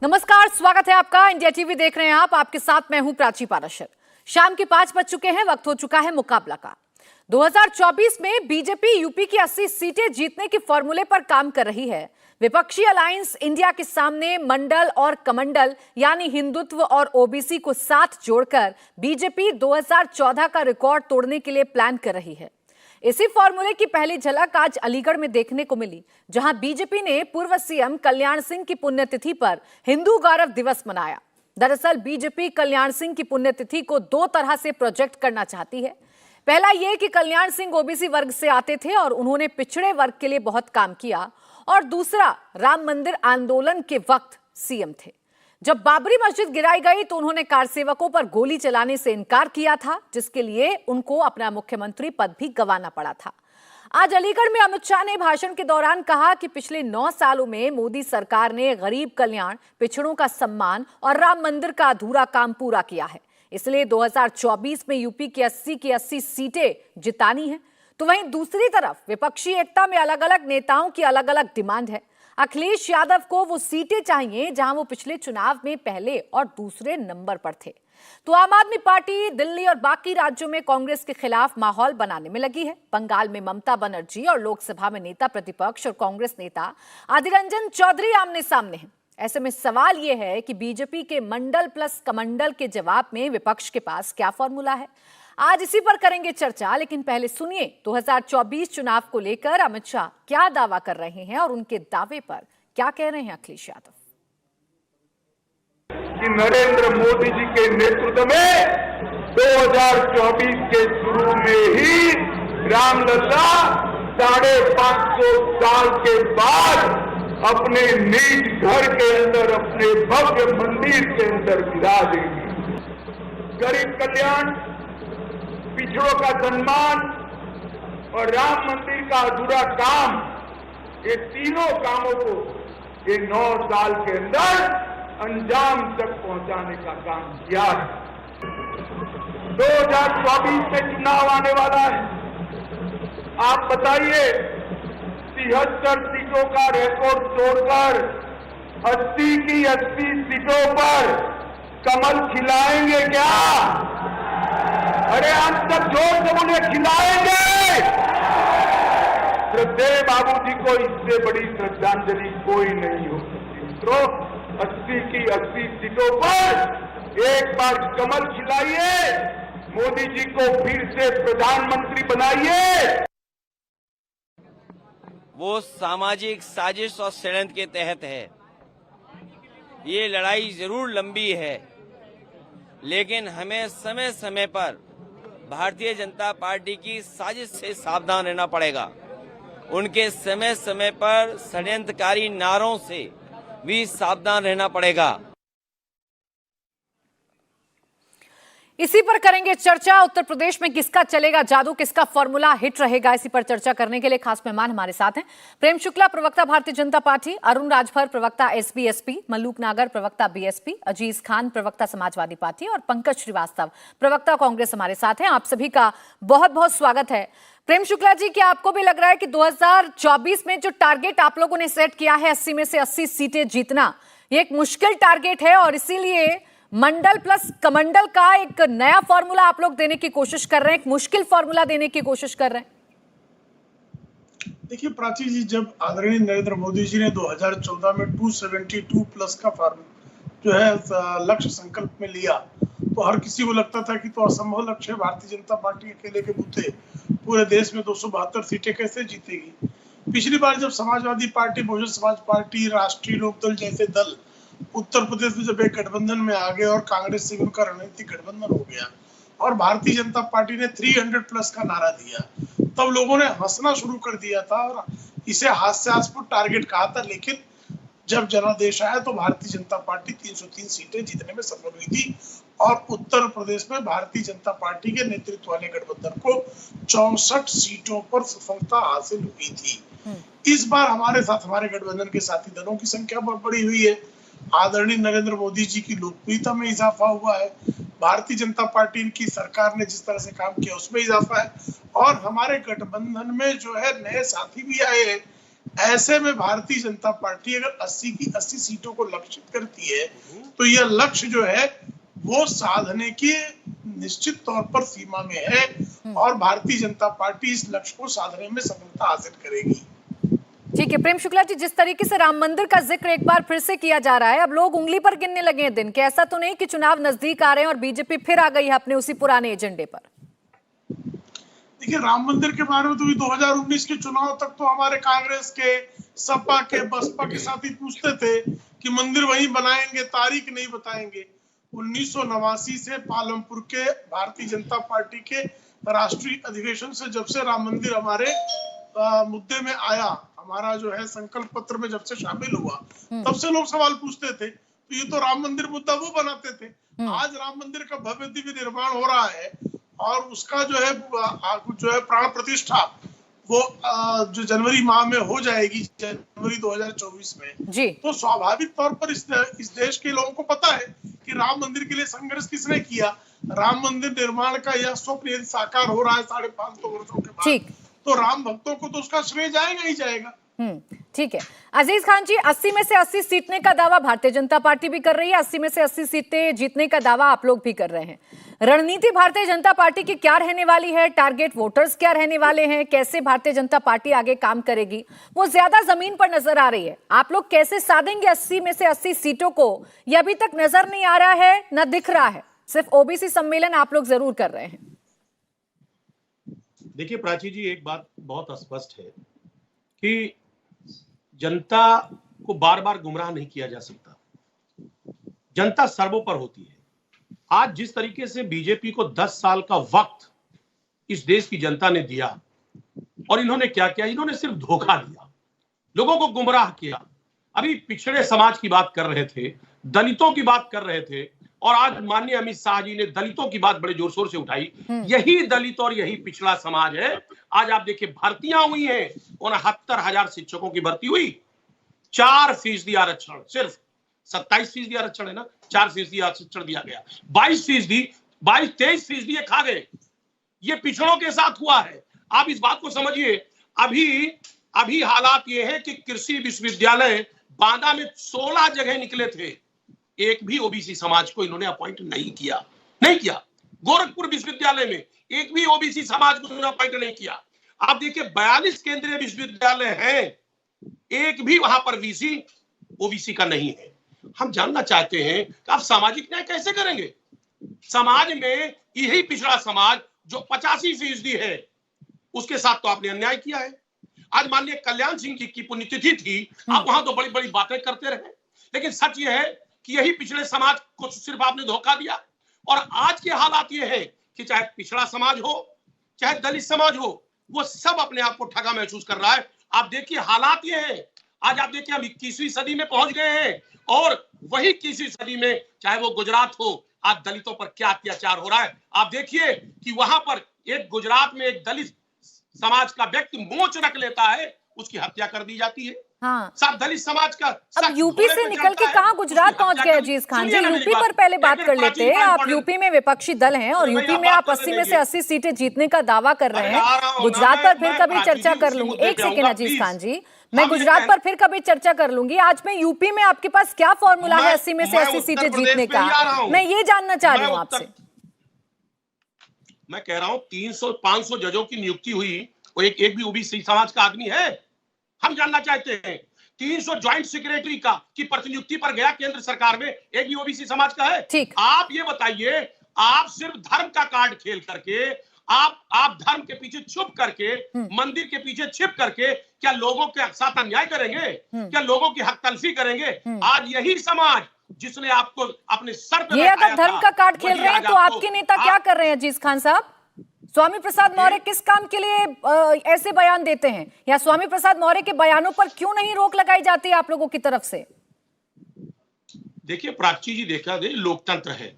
नमस्कार, स्वागत है आपका। इंडिया टीवी देख रहे हैं आप। आपके साथ मैं हूं प्राची पाराशर। शाम के 5 बज चुके हैं, वक्त हो चुका है मुकाबला का। 2024 में बीजेपी यूपी की 80 सीटें जीतने के फॉर्मूले पर काम कर रही है। विपक्षी अलायंस इंडिया के सामने मंडल और कमंडल यानी हिंदुत्व और ओबीसी को साथ जोड़कर बीजेपी 2014 का रिकॉर्ड तोड़ने के लिए प्लान कर रही है। इसी फॉर्मूले की पहली झलक आज अलीगढ़ में देखने को मिली, जहां बीजेपी ने पूर्व सीएम कल्याण सिंह की पुण्यतिथि पर हिंदू गौरव दिवस मनाया। दरअसल बीजेपी कल्याण सिंह की पुण्यतिथि को दो तरह से प्रोजेक्ट करना चाहती है। पहला यह कि कल्याण सिंह ओबीसी वर्ग से आते थे और उन्होंने पिछड़े वर्ग के लिए बहुत काम किया, और दूसरा राम मंदिर आंदोलन के वक्त सीएम थे। जब बाबरी मस्जिद गिराई गई तो उन्होंने कारसेवकों पर गोली चलाने से इनकार किया था, जिसके लिए उनको अपना मुख्यमंत्री पद भी गंवाना पड़ा था। आज अलीगढ़ में अमित शाह ने भाषण के दौरान कहा कि पिछले 9 सालों में मोदी सरकार ने गरीब कल्याण, पिछड़ों का सम्मान और राम मंदिर का अधूरा काम पूरा किया है। इसलिए 2024 में यूपी की 80 सीटें जितानी है। तो वहीं दूसरी तरफ विपक्षी एकता में अलग अलग नेताओं की अलग अलग डिमांड है। अखिलेश यादव को वो सीटें चाहिए जहां वो पिछले चुनाव में पहले और दूसरे नंबर पर थे। तो आम आदमी पार्टी दिल्ली और बाकी राज्यों में कांग्रेस के खिलाफ माहौल बनाने में लगी है। बंगाल में ममता बनर्जी और लोकसभा में नेता प्रतिपक्ष और कांग्रेस नेता अधीर रंजन चौधरी आमने सामने हैं। ऐसे में सवाल यह है कि बीजेपी के मंडल प्लस कमंडल के जवाब में विपक्ष के पास क्या फॉर्मूला है। आज इसी पर करेंगे चर्चा, लेकिन पहले सुनिए 2024 चुनाव को लेकर अमित शाह क्या दावा कर रहे हैं और उनके दावे पर क्या कह रहे हैं अखिलेश यादव। कि नरेंद्र मोदी जी के नेतृत्व में 2024 के शुरू में ही रामलला 550 साल के बाद अपने निज घर के अंदर, अपने भव्य मंदिर के अंदर विराजेंगे। गरीब कल्याण, पिछड़ों का सम्मान और राम मंदिर का अधूरा काम, ये तीनों कामों को ये 9 साल के अंदर अंजाम तक पहुंचाने का काम किया है। 2024 में चुनाव आने वाला है। आप बताइए, 73 सीटों का रिकॉर्ड तोड़कर 80 की 80 सीटों पर कमल खिलाएंगे क्या? अरे हम सब जोर से उन्हें खिलाएंगे। श्रद्धेय बाबूजी को इससे बड़ी श्रद्धांजलि कोई नहीं हो सकती। मित्रों, 80 की 80 सीटों पर एक बार कमल खिलाइए, मोदी जी को फिर से प्रधानमंत्री बनाइए। वो सामाजिक साजिश और षड्यंत्र के तहत है। ये लड़ाई जरूर लंबी है, लेकिन हमें समय समय पर भारतीय जनता पार्टी की साजिश से सावधान रहना पड़ेगा। उनके समय समय पर षड्यंत्रकारी नारों से भी सावधान रहना पड़ेगा। इसी पर करेंगे चर्चा। उत्तर प्रदेश में किसका चलेगा जादू, किसका फॉर्मूला हिट रहेगा, इसी पर चर्चा करने के लिए खास मेहमान हमारे साथ हैं। प्रेम शुक्ला, प्रवक्ता भारतीय जनता पार्टी, अरुण राजभर, प्रवक्ता एसपी, मल्लूक नागर, प्रवक्ता बीएसपी, अजीज खान, प्रवक्ता समाजवादी पार्टी और पंकज श्रीवास्तव, प्रवक्ता कांग्रेस हमारे साथ हैं। आप सभी का बहुत बहुत स्वागत है। प्रेम शुक्ला जी, क्या आपको भी लग रहा है कि 2024 में जो टारगेट आप लोगों ने सेट किया है 80 में से 80 सीटें जीतना, ये एक मुश्किल टारगेट है और इसीलिए मंडल प्लस कमंडल का एक नया फॉर्मूला आप लोग देने की कोशिश कर रहे हैं, एक मुश्किल फॉर्मूला देने की कोशिश कर रहे हैं? देखिए प्राची जी, जब आदरणीय नरेंद्र मोदी जी ने 2014 में 272 प्लस का जो है लक्ष्य संकल्प में लिया, तो हर किसी को लगता था कि तो असंभव लक्ष्य है, भारतीय जनता पार्टी अकेले के बूते पूरे देश में 272 सीटें कैसे जीतेगी। पिछली बार जब समाजवादी पार्टी, बहुजन समाज पार्टी, राष्ट्रीय लोकदल जैसे दल उत्तर प्रदेश में जब एक गठबंधन में आ गए और कांग्रेस से उनका रणनीतिक गठबंधन हो गया और भारतीय जनता पार्टी ने 300 प्लस का नारा दिया, तब लोगों ने हंसना शुरू कर दिया था और इसे हास्यास्पद टारगेट कहा था। लेकिन जब जनादेश आया तो भारतीय जनता पार्टी 303 सीटें जीतने में सफल हुई थी और उत्तर प्रदेश में भारतीय जनता पार्टी के नेतृत्व वाले गठबंधन को 64 सीटों पर सफलता हासिल हुई थी। इस बार हमारे साथ हमारे गठबंधन के साथी दलों की संख्या बहुत बड़ी हुई है। आदरणीय नरेंद्र मोदी जी की लोकप्रियता में इजाफा हुआ है, भारतीय जनता पार्टी की सरकार ने जिस तरह से काम किया उसमें इजाफा है और हमारे गठबंधन में जो है नए साथी भी आए हैं ऐसे में भारतीय जनता पार्टी अगर 80 की 80 सीटों को लक्षित करती है तो यह लक्ष्य जो है वो साधने की निश्चित तौर पर सीमा में है और भारतीय जनता पार्टी इस लक्ष्य को साधने में सफलता हासिल करेगी। ठीक है प्रेम शुक्ला जी, जिस तरीके से राम मंदिर का जिक्र एक बार फिर से किया जा रहा है, अब लोग उंगली पर गिनने लगे हैं दिन कि ऐसा तो नहीं कि चुनाव नजदीक आ रहे हैं और बीजेपी फिर आ गई है अपने उसी पुराने एजेंडे पर। देखिए, राम मंदिर के बारे में तो 2019 के चुनाव तक तो हमारे कांग्रेस के, सपा के, बसपा के साथी पूछते थे कि मंदिर वहीं बनाएंगे, तारीख नहीं बताएंगे। 1989 से पालमपुर के भारतीय जनता पार्टी के राष्ट्रीय अधिवेशन से जब से राम मंदिर हमारे मुद्दे में आया, हमारा जो है संकल्प पत्र में जब से शामिल हुआ, तब से लोग सवाल पूछते थे। तो ये तो राम मंदिर मुद्दा वो बनाते थे। आज राम मंदिर का भव्य दिव्य निर्माण हो रहा है और उसका जो है प्राण प्रतिष्ठा वो जो जनवरी माह में हो जाएगी, जनवरी 2024 में जी। तो स्वाभाविक तौर पर इस देश के लोगों को पता है कि राम मंदिर के लिए संघर्ष किसने किया। राम मंदिर निर्माण का यह स्वप्न यदि साकार हो रहा है 550 वर्षों के बाद, तो राम भक्तों को तो उसका श्रेय जाएगा ही जाएगा। ठीक है अजीज खान जी, 80 में से 80 जीतने का दावा भारतीय जनता पार्टी भी कर रही है, 80 में से 80 सीटें जीतने का दावा आप लोग भी कर रहे हैं। रणनीति भारतीय जनता पार्टी की क्या रहने वाली है, टारगेट वोटर्स क्या रहने वाले हैं, कैसे भारतीय जनता पार्टी आगे काम करेगी, वो ज्यादा जमीन पर नजर आ रही है। आप लोग कैसे साधेंगे 80 में से 80 सीटों को, ये अभी तक नजर नहीं आ रहा है, न दिख रहा है। सिर्फ ओबीसी सम्मेलन आप लोग जरूर कर रहे हैं। देखिए प्राची जी, एक बात बहुत स्पष्ट है कि जनता को बार बार गुमराह नहीं किया जा सकता। जनता सर्वोपरि होती है। आज जिस तरीके से बीजेपी को 10 साल का वक्त इस देश की जनता ने दिया और इन्होंने क्या किया, इन्होंने सिर्फ धोखा दिया, लोगों को गुमराह किया। अभी पिछड़े समाज की बात कर रहे थे, दलितों की बात कर रहे थे और आज माननीय अमित शाह जी ने दलितों की बात बड़े जोर शोर से उठाई। यही दलित और यही पिछड़ा समाज है। आज आप देखिए भर्तियां हुई हैं, 69,000 शिक्षकों की भर्ती हुई, 4% आरक्षण, सिर्फ 27% आरक्षण है ना, 4% आरक्षण दिया गया, 23% ये खा गए। ये पिछड़ों के साथ हुआ है। आप इस बात को समझिए। अभी हालात ये है कि कृषि विश्वविद्यालय बांदा में 16 जगह निकले थे, एक भी ओबीसी समाज को इन्होंने अपॉइंट नहीं किया। गोरखपुर विश्वविद्यालय में एक भी ओबीसी समाज को इन्होंने अपॉइंट नहीं किया। आप देखिए 42 केंद्रीय विश्वविद्यालय हैं, एक भी वहां पर वीसी ओबीसी का नहीं है। हम जानना चाहते हैं कि आप सामाजिक न्याय कैसे करेंगे। समाज में यही पिछड़ा समाज जो 85% है, उसके साथ तो आपने अन्याय किया है। आज माननीय कल्याण सिंह जी की पुण्यतिथि थी, आप वहां तो बड़ी बड़ी बातें करते रहे, लेकिन सच यह है कि यही पिछड़े समाज को सिर्फ आपने धोखा दिया। और आज के हालात ये है कि चाहे पिछड़ा समाज हो चाहे दलित समाज हो, वो सब अपने आप को ठगा महसूस कर रहा है। आप देखिए हालात ये है, आज आप देखिए हम 21वीं सदी में पहुंच गए हैं और वही 21वीं सदी में चाहे वो गुजरात हो, आज दलितों पर क्या अत्याचार हो रहा है। आप देखिए कि वहां पर एक गुजरात में एक दलित समाज का व्यक्ति मोच रख लेता है, उसकी हत्या कर दी जाती है। सब दलित समाज का। अब यूपी से निकल के कहां गुजरात पहुंच गए अजीज खान जी? यूपी पर पहले बात कर लेते हैं। आप यूपी में विपक्षी दल हैं और यूपी में आप 80 में से 80 सीटें जीतने का दावा कर रहे हैं। गुजरात पर फिर कभी चर्चा कर लूंगी। एक सेकेंड अजीज खान जी, मैं गुजरात पर फिर कभी चर्चा कर लूंगी। आज में यूपी में आपके पास क्या फॉर्मूला है 80 में से 80 सीटें जीतने का, मैं ये जानना चाह रही हूँ आपसे। मैं कह रहा हूँ 300-500 जजों की नियुक्ति हुई, वो एक भी ओबीसी समाज का आदमी है? हम जानना चाहते हैं 300 ज्वाइंट सेक्रेटरी की प्रतिनियुक्ति पर गया केंद्र सरकार में, एक भी ओबीसी समाज का है? ठीक। आप ये बताइए, आप सिर्फ धर्म का कार्ड खेल करके, आप धर्म के पीछे छुप करके, मंदिर के पीछे छिप करके क्या लोगों के साथ अन्याय करेंगे? क्या लोगों की हक तलफी करेंगे? आज यही समाज जिसने आपको अपने सर पे, ये अगर धर्म का कार्ड खेल रहे हैं तो आपके नेता क्या कर रहे हैं अजीज खान साहब? स्वामी प्रसाद मौर्य किस काम के लिए ऐसे बयान देते हैं, या स्वामी प्रसाद मौर्य के बयानों पर क्यों नहीं रोक लगाई जाती है आप लोगों की तरफ से? देखिए प्राची जी, देखा दे, लोकतंत्र है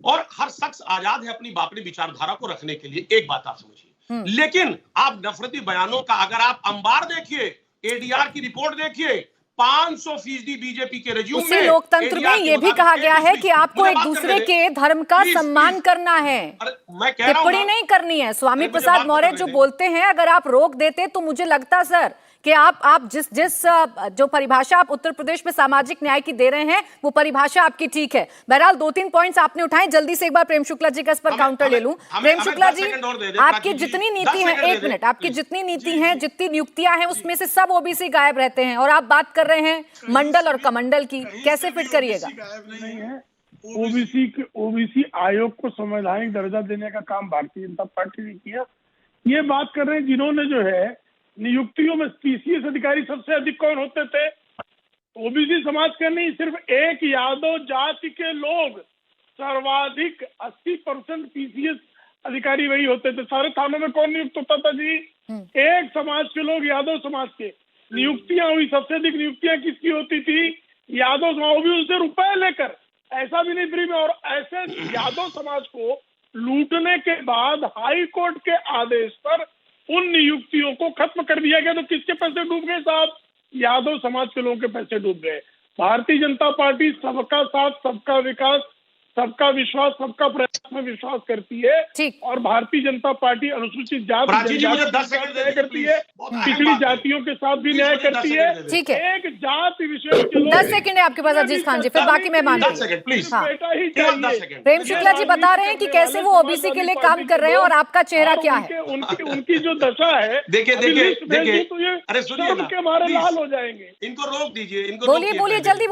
और हर शख्स आजाद है अपनी अपनी विचारधारा को रखने के लिए। एक बात आप समझिए, लेकिन आप नफरती बयानों का अगर आप अंबार देखिए, एडीआर की रिपोर्ट देखिए, 500% बीजेपी के रिज्यूम में लोकतंत्र में ये भी कहा गया है कि आपको एक दूसरे के धर्म का सम्मान करना है, टिप्पणी नहीं करनी है। स्वामी प्रसाद मौर्य जो बोलते हैं, अगर आप रोक देते तो मुझे लगता सर कि आप जिस जो परिभाषा आप उत्तर प्रदेश में सामाजिक न्याय की दे रहे हैं वो परिभाषा आपकी ठीक है। बहरहाल 2-3 पॉइंट्स आपने उठाए, जल्दी से एक बार प्रेम शुक्ला जी का इस पर काउंटर ले लूं। प्रेम शुक्ला जी, आपकी जितनी नीति है, 1 मिनट, आपकी जितनी नीति है, जितनी नियुक्तियां हैं, उसमें से सब ओबीसी गायब रहते हैं और आप बात कर रहे हैं मंडल और कमंडल की, कैसे फिट करिएगा? ओबीसी आयोग को संवैधानिक दर्जा देने का काम भारतीय जनता पार्टी ने किया। ये बात कर रहे हैं जिन्होंने जो है नियुक्तियों में पीसीएस अधिकारी सबसे अधिक कौन होते थे? ओबीसी समाज के नहीं, सिर्फ एक यादव जाति के लोग सर्वाधिक 80% पीसीएस अधिकारी वही होते थे। सारे थानों में कौन नियुक्त होता था जी? एक समाज के लोग, यादव समाज के। नियुक्तियां हुई, सबसे अधिक नियुक्तियां किसकी होती थी? यादव समाज, वो भी उनसे रुपए लेकर, ऐसा भी नहीं फ्री में। और ऐसे यादव समाज को लूटने के बाद हाई कोर्ट के आदेश पर उन नियुक्तियों को खत्म कर दिया गया। तो किसके पैसे डूब गए साहब? यादव समाज के लोगों के पैसे डूब गए। भारतीय जनता पार्टी सबका साथ, सबका विकास, सबका विश्वास, सबका प्रयास में विश्वास करती है। और भारतीय जनता पार्टी अनुसूचित जाति न्याय करती है, पिछड़ी जातियों के साथ भी न्याय करती है। ठीक है, एक जाति विशेष के लोग। 10 सेकंड है आपके पास अजीज खान जी, फिर बाकी मैं मानती हूँ। प्रेम शुक्ला जी बता रहे हैं कि कैसे वो ओबीसी के लिए काम कर रहे हैं और आपका चेहरा क्या है? उनकी जो दशा है, देखिए अरे सुनिए ना, के हमारे लाल हो जाएंगे। इनको रोक दीजिए, इनको बोलिए जल्दी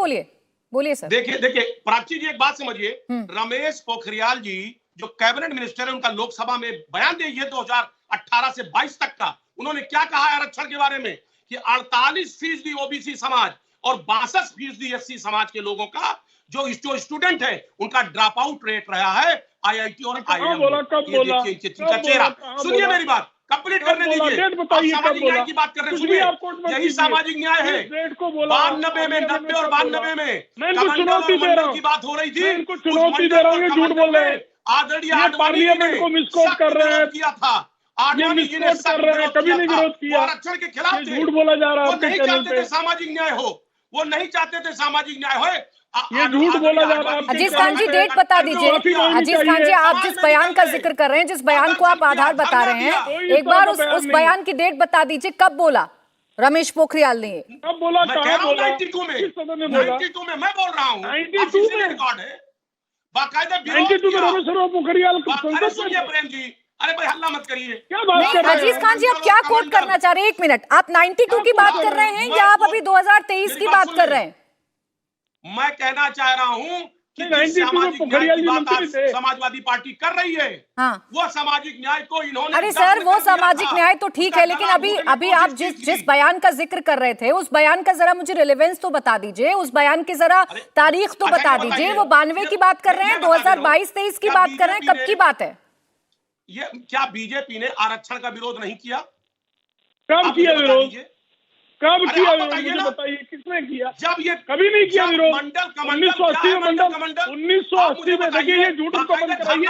बोलिए सर। देखिए प्राची जी, एक बात समझिए, रमेश पोखरियाल जी जो कैबिनेट मिनिस्टर है, उनका लोकसभा में बयान दीजिए 2018 से 22 तक का। उन्होंने क्या कहा है आरक्षण के बारे में कि 48% ओबीसी समाज और 62% एससी समाज के लोगों का जो स्टूडेंट है उनका ड्रॉप आउट रेट रहा है आईआईटी और आईआईएम। चेहरा सुनिए, मेरी बात कंप्लीट करने दीजिए। सामाजिक न्याय की बात कर रहे हैं, सुनिए, यही सामाजिक न्याय है। 92 में, 90 और 92 में कमंडल की बात हो रही थी, चुनौती दे रहा हूँ, झूठ बोल रहे हैं। आदरणीय पार्लियामेंट को मिसकोट कर रहे हैं, किया था आडवाणी जी ने, कभी नहीं विरोध किया, आरक्षण के खिलाफ थे। झूठ बोला जा रहा है। वो नहीं चाहते थे सामाजिक न्याय हो, वो नहीं चाहते थे सामाजिक न्याय हो। ये झूठ बोला जा रहा है। अजीज खान जी डेट बता दीजिए। अजीज खान जी, आप जिस बयान का जिक्र कर रहे हैं, जिस बयान को आप आधार बता रहे हैं, एक बार उस बयान की डेट बता दीजिए, कब बोला रमेश पोखरियाल ने? कब बोला? कहाँ बोला? 92 में, 92 में मैं बोल रहा हूँ, 92 में रिकॉर्ड है बाकायदा। 92 में रमेश पोखरियाल। सुनिए प्रेम जी, अरे भाई हल्ला मत करिए। क्या बात कर रहे हैं अजीज खान जी? आप क्या कोट करना चाह रहे हैं? 1 मिनट, आप 92 की बात कर रहे हैं या आप अभी 2023 की बात कर रहे हैं? मैं कहना चाह रहा हूँ कि समाजवादी पार्टी कर रही है, वो सामाजिक न्याय को इन्होंने। अरे सर, वो सामाजिक न्याय तो ठीक है, लेकिन अभी आप जिस बयान का जिक्र कर रहे थे, उस बयान का जरा मुझे रिलेवेंस तो बता दीजिए, उस बयान की जरा तारीख तो बता दीजिए। वो 92 की बात कर रहे हैं, 2022-23 की बात कर रहे हैं, कब की बात है? ये क्या बीजेपी ने आरक्षण का विरोध नहीं किया? कब किया विरोध? कब किया विरोध? मुझे बताइए, किसने किया? जब ये कभी नहीं किया विरोध। 1980 में 1980 में, देखिए ये झूठ को बंद कराइए।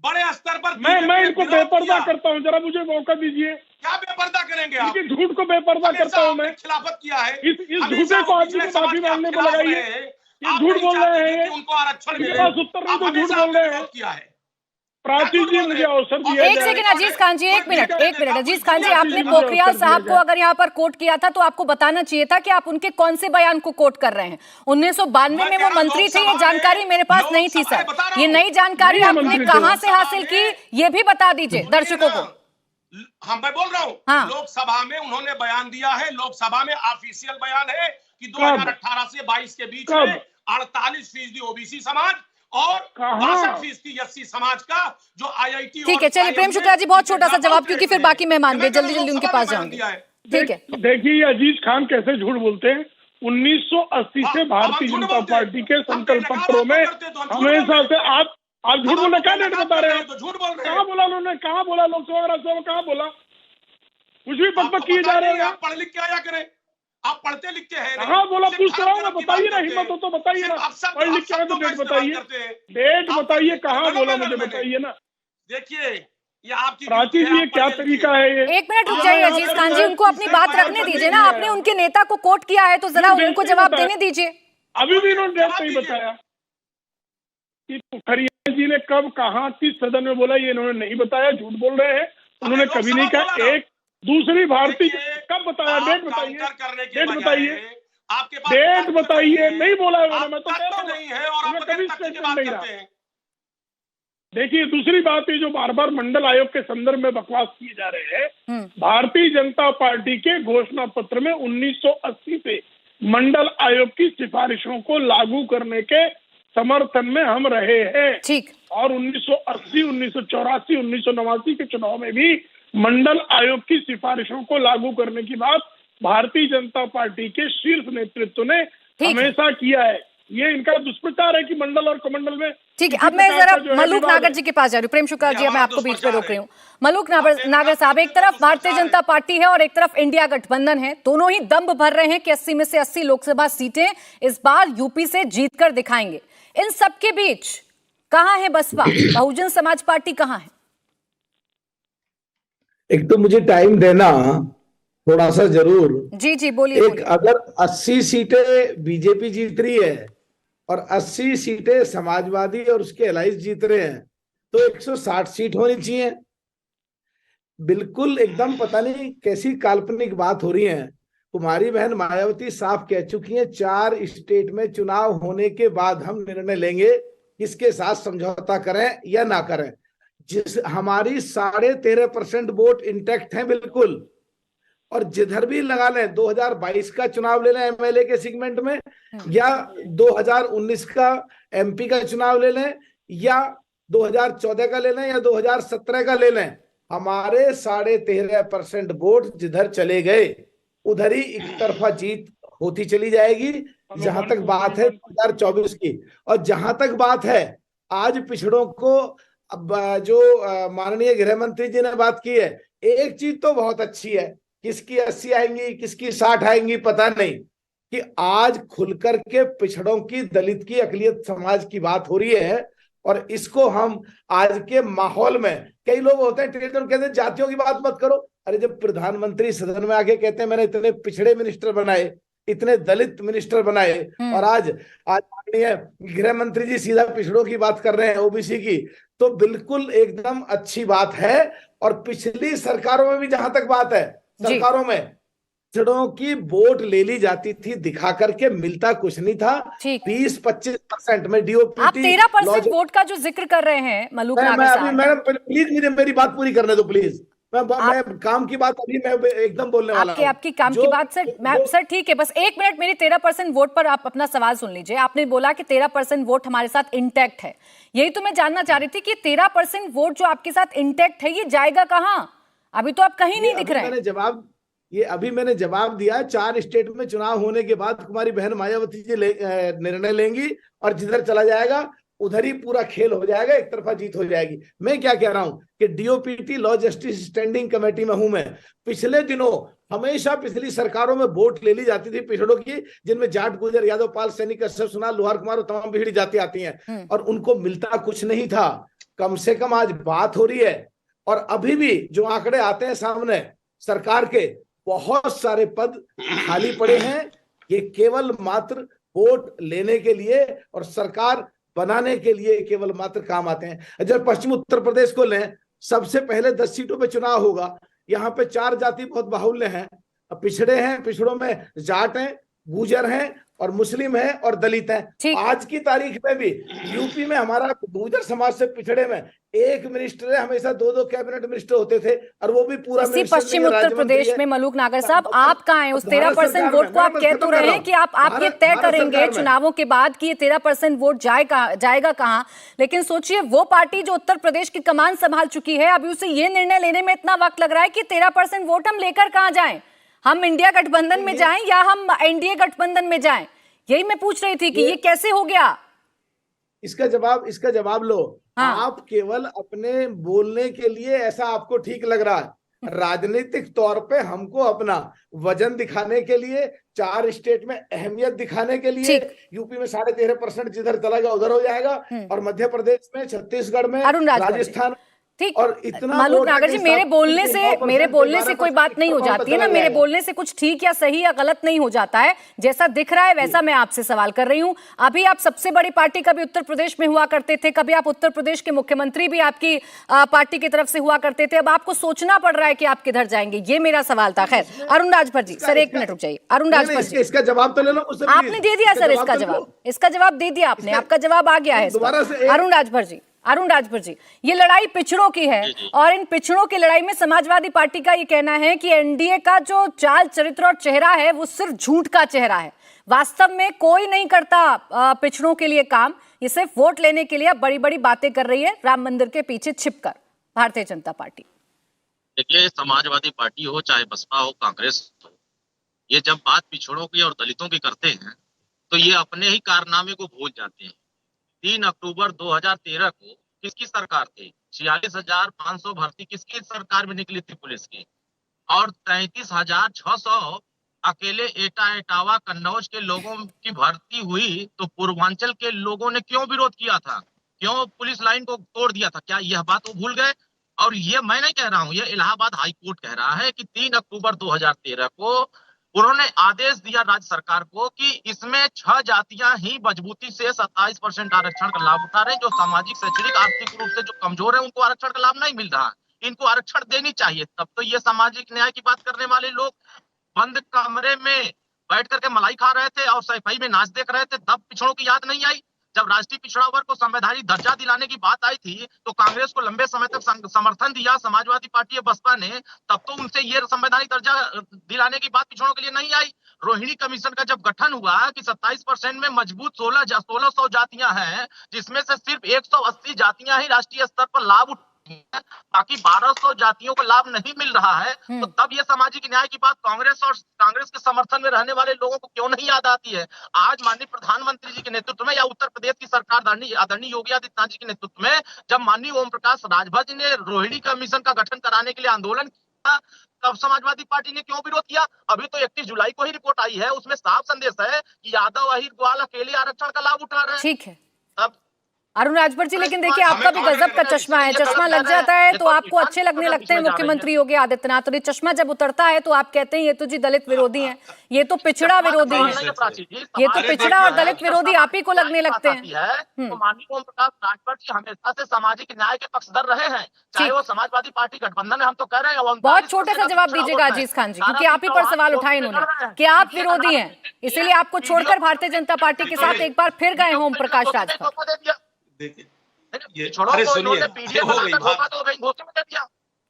बड़े स्तर पर मैं इनको बेपर्दा करता हूँ, जरा मुझे मौका दीजिए। क्या बेपर्दा करेंगे आप? झूठ को बेपर्दा करता हूँ मैं। खिलाफत किया है, इस झूठे को आदमी को माफी मांगने को लगाइए। ये झूठ बोल रहे हैं, उनको आरक्षण इनके पास उत्तर नहीं तो झूठ बोल रहे हैं। किया है प्राची जी, मुझे अवसर दिया। एक सेकंड अजीज खान जी, एक मिनट अजीज खान जी, आपने पोखरियाल साहब को अगर यहाँ पर कोट किया था तो आपको बताना चाहिए था कि आप उनके कौन से बयान को कोट कर रहे हैं। 1992 में वो मंत्री थे, ये जानकारी मेरे पास नहीं थी सर। ये नई जानकारी आपने कहाँ से हासिल की, ये भी बता दीजिए दर्शकों को। हाँ, मैं बोल रहा हूँ, लोकसभा में उन्होंने बयान दिया है, लोकसभा में ऑफिशियल बयान है कि 2018 से 22 के बीच में 48% ओबीसी समाज और 62% एससी समाज का जो आईआईटी। ठीक है, चलिए प्रेम शुक्ला जी, बहुत छोटा सा जवाब, क्योंकि फिर बाकी मेहमान भी जल्दी उनके पास जाएंगे। ठीक है, देखिए अजीज खान कैसे झूठ बोलते हैं। 1980 से भारतीय जनता पार्टी के संकल्प पत्रों में हमेशा से आप झूठ बोलने का डेट बता रहे हैं। झूठ बोल रहे हैं। कहाँ बोला उन्होंने? कहाँ बोला? लोकसभा राज्यसभा में कहाँ बोला? कुछ भी पक किए जा रहे हैं। पढ़ लिख के आया करें, आप पढ़ते लिखते हैं। कहाँ बोला? पूछ रहा हूँ, बताइए ना, हिम्मत हो तो बताइए ना। पढ़ लिख के आए तो डेट बताइए, डेट बताइए, कहाँ बोला मुझे बताइए ना। देखिए ये आपकी प्राची जी, ये क्या तरीका है ये? 1 मिनट रुक जाइए अजीज खान जी, उनको अपनी बात रखने दीजिए ना। आपने उनके नेता को कोट किया है तो जरा उनको जवाब देने दीजिए। अभी भी इन्होंने डेट नहीं बताया कि पोखरियाल जी ने कब, कहाँ, किस सदन में बोला, ये इन्होंने नहीं बताया। झूठ बोल रहे हैं, उन्होंने कभी नहीं कहा। दूसरी भारतीय देखिए, कब बताया? आप डेट बताइए, काउंटर करने के डेट बजाय बताइए, आपके पास डेट तथ्य बताइए। नहीं नहीं बोला है मैंने, आप मैं तो कह रहा तथ्य हूँ नहीं है और आप मैं बगैर कभी तथ्य की स्टेटमेंट बात नहीं करते रहा। हैं। देखिए, दूसरी बात ये जो बार बार मंडल आयोग के संदर्भ में बकवास किए जा रहे हैं, भारतीय जनता पार्टी के घोषणा पत्र में 1980 से मंडल आयोग की सिफारिशों को लागू करने के समर्थन में हम रहे हैं। ठीक। और 1980, 1984, 1989 के चुनाव में भी मंडल आयोग की सिफारिशों को लागू करने की बात भारतीय जनता पार्टी के शीर्ष नेतृत्व ने हमेशा किया है। ये इनका दुष्प्रचार है कि मंडल और कमंडल में। ठीक है, अब मैं जरा मलूक नागर जी के पास जा रही हूँ। प्रेम शुक्ला जी, मैं आपको बीच में रोक रही हूँ। मलूक नागर साहब, एक तरफ भारतीय जनता पार्टी है और एक तरफ इंडिया गठबंधन है, दोनों ही दम्भ भर रहे हैं कि 80 में से 80 लोकसभा सीटें इस बार यूपी से जीतकर दिखाएंगे। इन सबके बीच कहां है बसपा? बहुजन समाज पार्टी कहां है? एक तो मुझे टाइम देना थोड़ा सा जरूर। जी जी, बोलिए। अगर 80 सीटें बीजेपी जीत रही है और 80 सीटें समाजवादी और उसके अलाइज जीत रहे हैं तो 160 सीट होनी चाहिए। बिल्कुल एकदम पता नहीं कैसी काल्पनिक बात हो रही है। कुमारी बहन मायावती साफ कह चुकी हैं 4 स्टेट में चुनाव होने के बाद हम निर्णय लेंगे किसके साथ समझौता करें या ना करें। जिस हमारी 13.5% वोट इंटैक्ट है बिल्कुल, और जिधर भी लगा लें 2022 का चुनाव ले लें एमएलए के सेगमेंट में, या 2019 का एमपी का चुनाव ले लें, या 2014 का ले लें, या 2017 का ले लें, हमारे 13.5% वोट जिधर चले गए उधर ही एक तरफा जीत होती चली जाएगी। जहां तक बात है 2024 की, और जहां तक बात है आज पिछड़ों को, अब जो माननीय गृह मंत्री जी ने बात की है, एक चीज तो बहुत अच्छी है, किसकी 80 आएंगी किसकी 60 आएंगी पता नहीं, कि आज खुलकर के पिछड़ों की, दलित की, अकलियत समाज की बात हो रही है। और इसको हम आज के माहौल में, कई लोग होते हैं ट्रेडर कहते हैं जातियों की बात मत करो। अरे जब प्रधानमंत्री सदन में आके कहते हैं मैंने इतने पिछड़े मिनिस्टर बनाए, इतने दलित मिनिस्टर बनाए, और आज माननीय गृह मंत्री जी सीधा पिछड़ों की बात कर रहे हैं, ओबीसी की, तो बिल्कुल एकदम अच्छी बात है। और पिछली सरकारों में भी जहां तक बात है, सरकारों में पिछड़ों की वोट ले ली जाती थी, दिखा करके मिलता कुछ नहीं था। 20-25% में डीओपीटी। आप 13% वोट का जो जिक्र कर रहे हैं मलूक नागर साहब, मैडम प्लीज मुझे मेरी बात पूरी करने दो प्लीज। मैं काम की बात अभी मैं एकदम बोलने वाला हूं। आपकी काम की बात सर ठीक है, बस 1 मिनट मेरी 13% वोट पर आप अपना सवाल सुन लीजिए। आपने बोला कि 13% वोट हमारे साथ इंटैक्ट है, यही तो मैं जानना चाह रही थी कि 13% वोट जो आपके साथ इंटैक्ट है ये जाएगा कहां? अभी तो आप कहीं नहीं दिख रहे हैं। अभी मैंने जवाब दिया। 4 स्टेट में चुनाव होने के बाद कुमारी बहन मायावती जी निर्णय लेंगी और जिधर चला जाएगा उधर ही पूरा खेल हो जाएगा, एक तरफा जीत हो जाएगी। मैं क्या कह रहा हूं कि DOPT law justice standing committee में हूं मैं। पिछले दिनों हमेशा पिछली सरकारों में वोट ले ली जाती थी पिछड़ों की, जिनमें जाट, गुजर, यादव, पाल, सैनिक, कश्यप, सुनार, लोहार, कुमार और तमाम पिछड़ी जाति आती हैं, और उनको मिलता कुछ नहीं था। कम से कम आज बात हो रही है। और अभी भी जो आंकड़े आते हैं सामने, सरकार के बहुत सारे पद खाली पड़े हैं। ये केवल मात्र वोट लेने के लिए और सरकार बनाने के लिए केवल मात्र काम आते हैं। जब पश्चिम उत्तर प्रदेश को लें, सबसे पहले 10 सीटों पे चुनाव होगा। यहाँ पे 4 जाति बहुत बाहुल्य हैं, पिछड़े हैं, पिछड़ों में जाट हैं, गुजर हैं और मुस्लिम हैं और दलित हैं। आज की तारीख में भी यूपी में हमारा गुजर समाज से पिछड़े में एक मिनिस्टर है, हमेशा 2-2 कैबिनेट मिनिस्टर होते थे, और वो भी पूरा पश्चिम उत्तर प्रदेश में। मलूक नागर साहब, आप कहाँ हैं? उस 13% वोट को आप कह तो रहे हैं कि आप ये तय करेंगे चुनावों के बाद कि ये 13% वोट जाएगा कहाँ, लेकिन सोचिए वो पार्टी जो उत्तर प्रदेश की कमान संभाल चुकी है, अभी उसे ये निर्णय लेने में इतना वक्त लग रहा है कि 13% वोट हम लेकर कहाँ जाएं? हम इंडिया गठबंधन में जाएं या हम एनडीए गठबंधन में जाएं? यही मैं पूछ रही थी कि ये कैसे हो गया। इसका जवाब लो। आप केवल अपने बोलने के लिए ऐसा आपको ठीक लग रहा है। राजनीतिक तौर पे हमको अपना वजन दिखाने के लिए, 4 स्टेट में अहमियत दिखाने के लिए, यूपी में 13.5% जिधर चला गया उधर हो जाएगा, और मध्य प्रदेश में, छत्तीसगढ़ में, राजस्थान ठीक। और इतना मालूम वोट है नागर कि जी, मेरे 7% बोलने से से 9% कोई बात नहीं हो कौन जाती है ना, चला मेरे गया? बोलने से कुछ ठीक या सही या गलत नहीं हो जाता है। जैसा दिख रहा है वैसा मैं आपसे सवाल कर रही हूं। अभी आप सबसे बड़ी पार्टी कभी उत्तर प्रदेश में हुआ करते थे, कभी आप उत्तर प्रदेश के मुख्यमंत्री भी आपकी पार्टी की तरफ से हुआ करते थे। अब आपको सोचना पड़ रहा है कि आप किधर जाएंगे, ये मेरा सवाल था। खैर, अरुण राजभर जी, सर एक मिनट रुक जाइए। अरुण राजभर जी, इसका जवाब तो ले लो मुझसे, आपने दे दिया सर इसका जवाब, इसका जवाब दे दिया आपने, आपका जवाब आ गया है इस पर। दोबारा से अरुण राजभर जी, ये लड़ाई पिछड़ों की है और इन पिछड़ों की लड़ाई में समाजवादी पार्टी का ये कहना है कि एनडीए का जो चाल चरित्र और चेहरा है वो सिर्फ झूठ का चेहरा है। वास्तव में कोई नहीं करता पिछड़ों के लिए काम, ये सिर्फ वोट लेने के लिए अब बड़ी बड़ी बातें कर रही है राम मंदिर के पीछे छिपकर भारतीय जनता पार्टी। देखिए, समाजवादी पार्टी हो चाहे बसपा हो कांग्रेस हो, ये जब बात पिछड़ों की और दलितों की करते हैं तो ये अपने ही कारनामे को भूल जाते हैं। 3 अक्टूबर 2013 को किसकी सरकार थी? 46,500 भर्ती किसकी सरकार में निकली थी पुलिस की, और 33,600 अकेले एटा एटावा कन्नौज के लोगों की भर्ती हुई तो पूर्वांचल के लोगों ने क्यों विरोध किया था? क्यों पुलिस लाइन को तोड़ दिया था? क्या यह बात वो भूल गए? और ये मैं नहीं कह रहा हूं, ये इलाहाबाद हाई कोर्ट कह रहा है कि 3 अक्टूबर 2013 को उन्होंने आदेश दिया राज्य सरकार को कि इसमें 6 जातियां ही मजबूती से 27% आरक्षण का लाभ उठा रहे हैं। जो सामाजिक शैक्षणिक आर्थिक रूप से जो कमजोर है उनको आरक्षण का लाभ नहीं मिल रहा, इनको आरक्षण देनी चाहिए। तब तो ये सामाजिक न्याय की बात करने वाले लोग बंद कमरे में बैठ करके मलाई खा रहे थे और सफाई में नाच देख रहे थे, तब पिछड़ों की याद नहीं आई। जब राष्ट्रीय पिछड़ा वर्ग को संवैधानिक दर्जा दिलाने की बात आई थी तो कांग्रेस को लंबे समय तक समर्थन दिया समाजवादी पार्टी और बसपा ने, तब तो उनसे ये संवैधानिक दर्जा दिलाने की बात पिछड़ों के लिए नहीं आई। रोहिणी कमीशन का जब गठन हुआ कि 27% में मजबूत 1600 जातियां हैं, जिसमें से सिर्फ 180 जातियां ही राष्ट्रीय स्तर पर लाभ बाकी 1200 जातियों को लाभ नहीं मिल रहा है, तो तब ये सामाजिक न्याय की बात कांग्रेस के समर्थन में रहने वाले लोगों को क्यों नहीं याद आती है? आज माननीय प्रधानमंत्री जी के नेतृत्व में या उत्तर प्रदेश की सरकार आदरणीय योगी आदित्यनाथ जी के नेतृत्व में जब माननीय ओम प्रकाश राजभर जी ने रोहिणी कमीशन का गठन कराने के लिए आंदोलन किया, तब समाजवादी पार्टी ने क्यों विरोध किया? अभी तो 31 जुलाई को ही रिपोर्ट आई है, उसमें साफ संदेश है कि यादव अहिर ग्वाल अकेले आरक्षण का लाभ उठा रहे हैं। ठीक है तब अरुण राजभर जी, लेकिन देखिए आपका भी गजब का चश्मा है। चश्मा लग जाता है तो आपको अच्छे लगने लगते हैं मुख्यमंत्री योगी आदित्यनाथ, और ये चश्मा जब उतरता है तो आप कहते हैं ये तो जी दलित विरोधी हैं, ये तो पिछड़ा विरोधी हैं, ये तो पिछड़ा और दलित विरोधी आप ही को लगने लगते हैं। तो माननीय ओम प्रकाश राजभर जी हमेशा से सामाजिक न्याय के पक्षधर रहे हैं, चाहे वो समाजवादी पार्टी गठबंधन में, हम तो कह रहे हैं। बहुत छोटा सा जवाब दीजिएगा अजीज खान जी, क्योंकि आप ही पर सवाल उठाए इन्होंने कि आप विरोधी हैं, इसीलिए आपको छोड़कर भारतीय जनता पार्टी के साथ एक बार फिर गए ओम प्रकाश राजभर। देखिए अरे सुनिए, हो गई बात।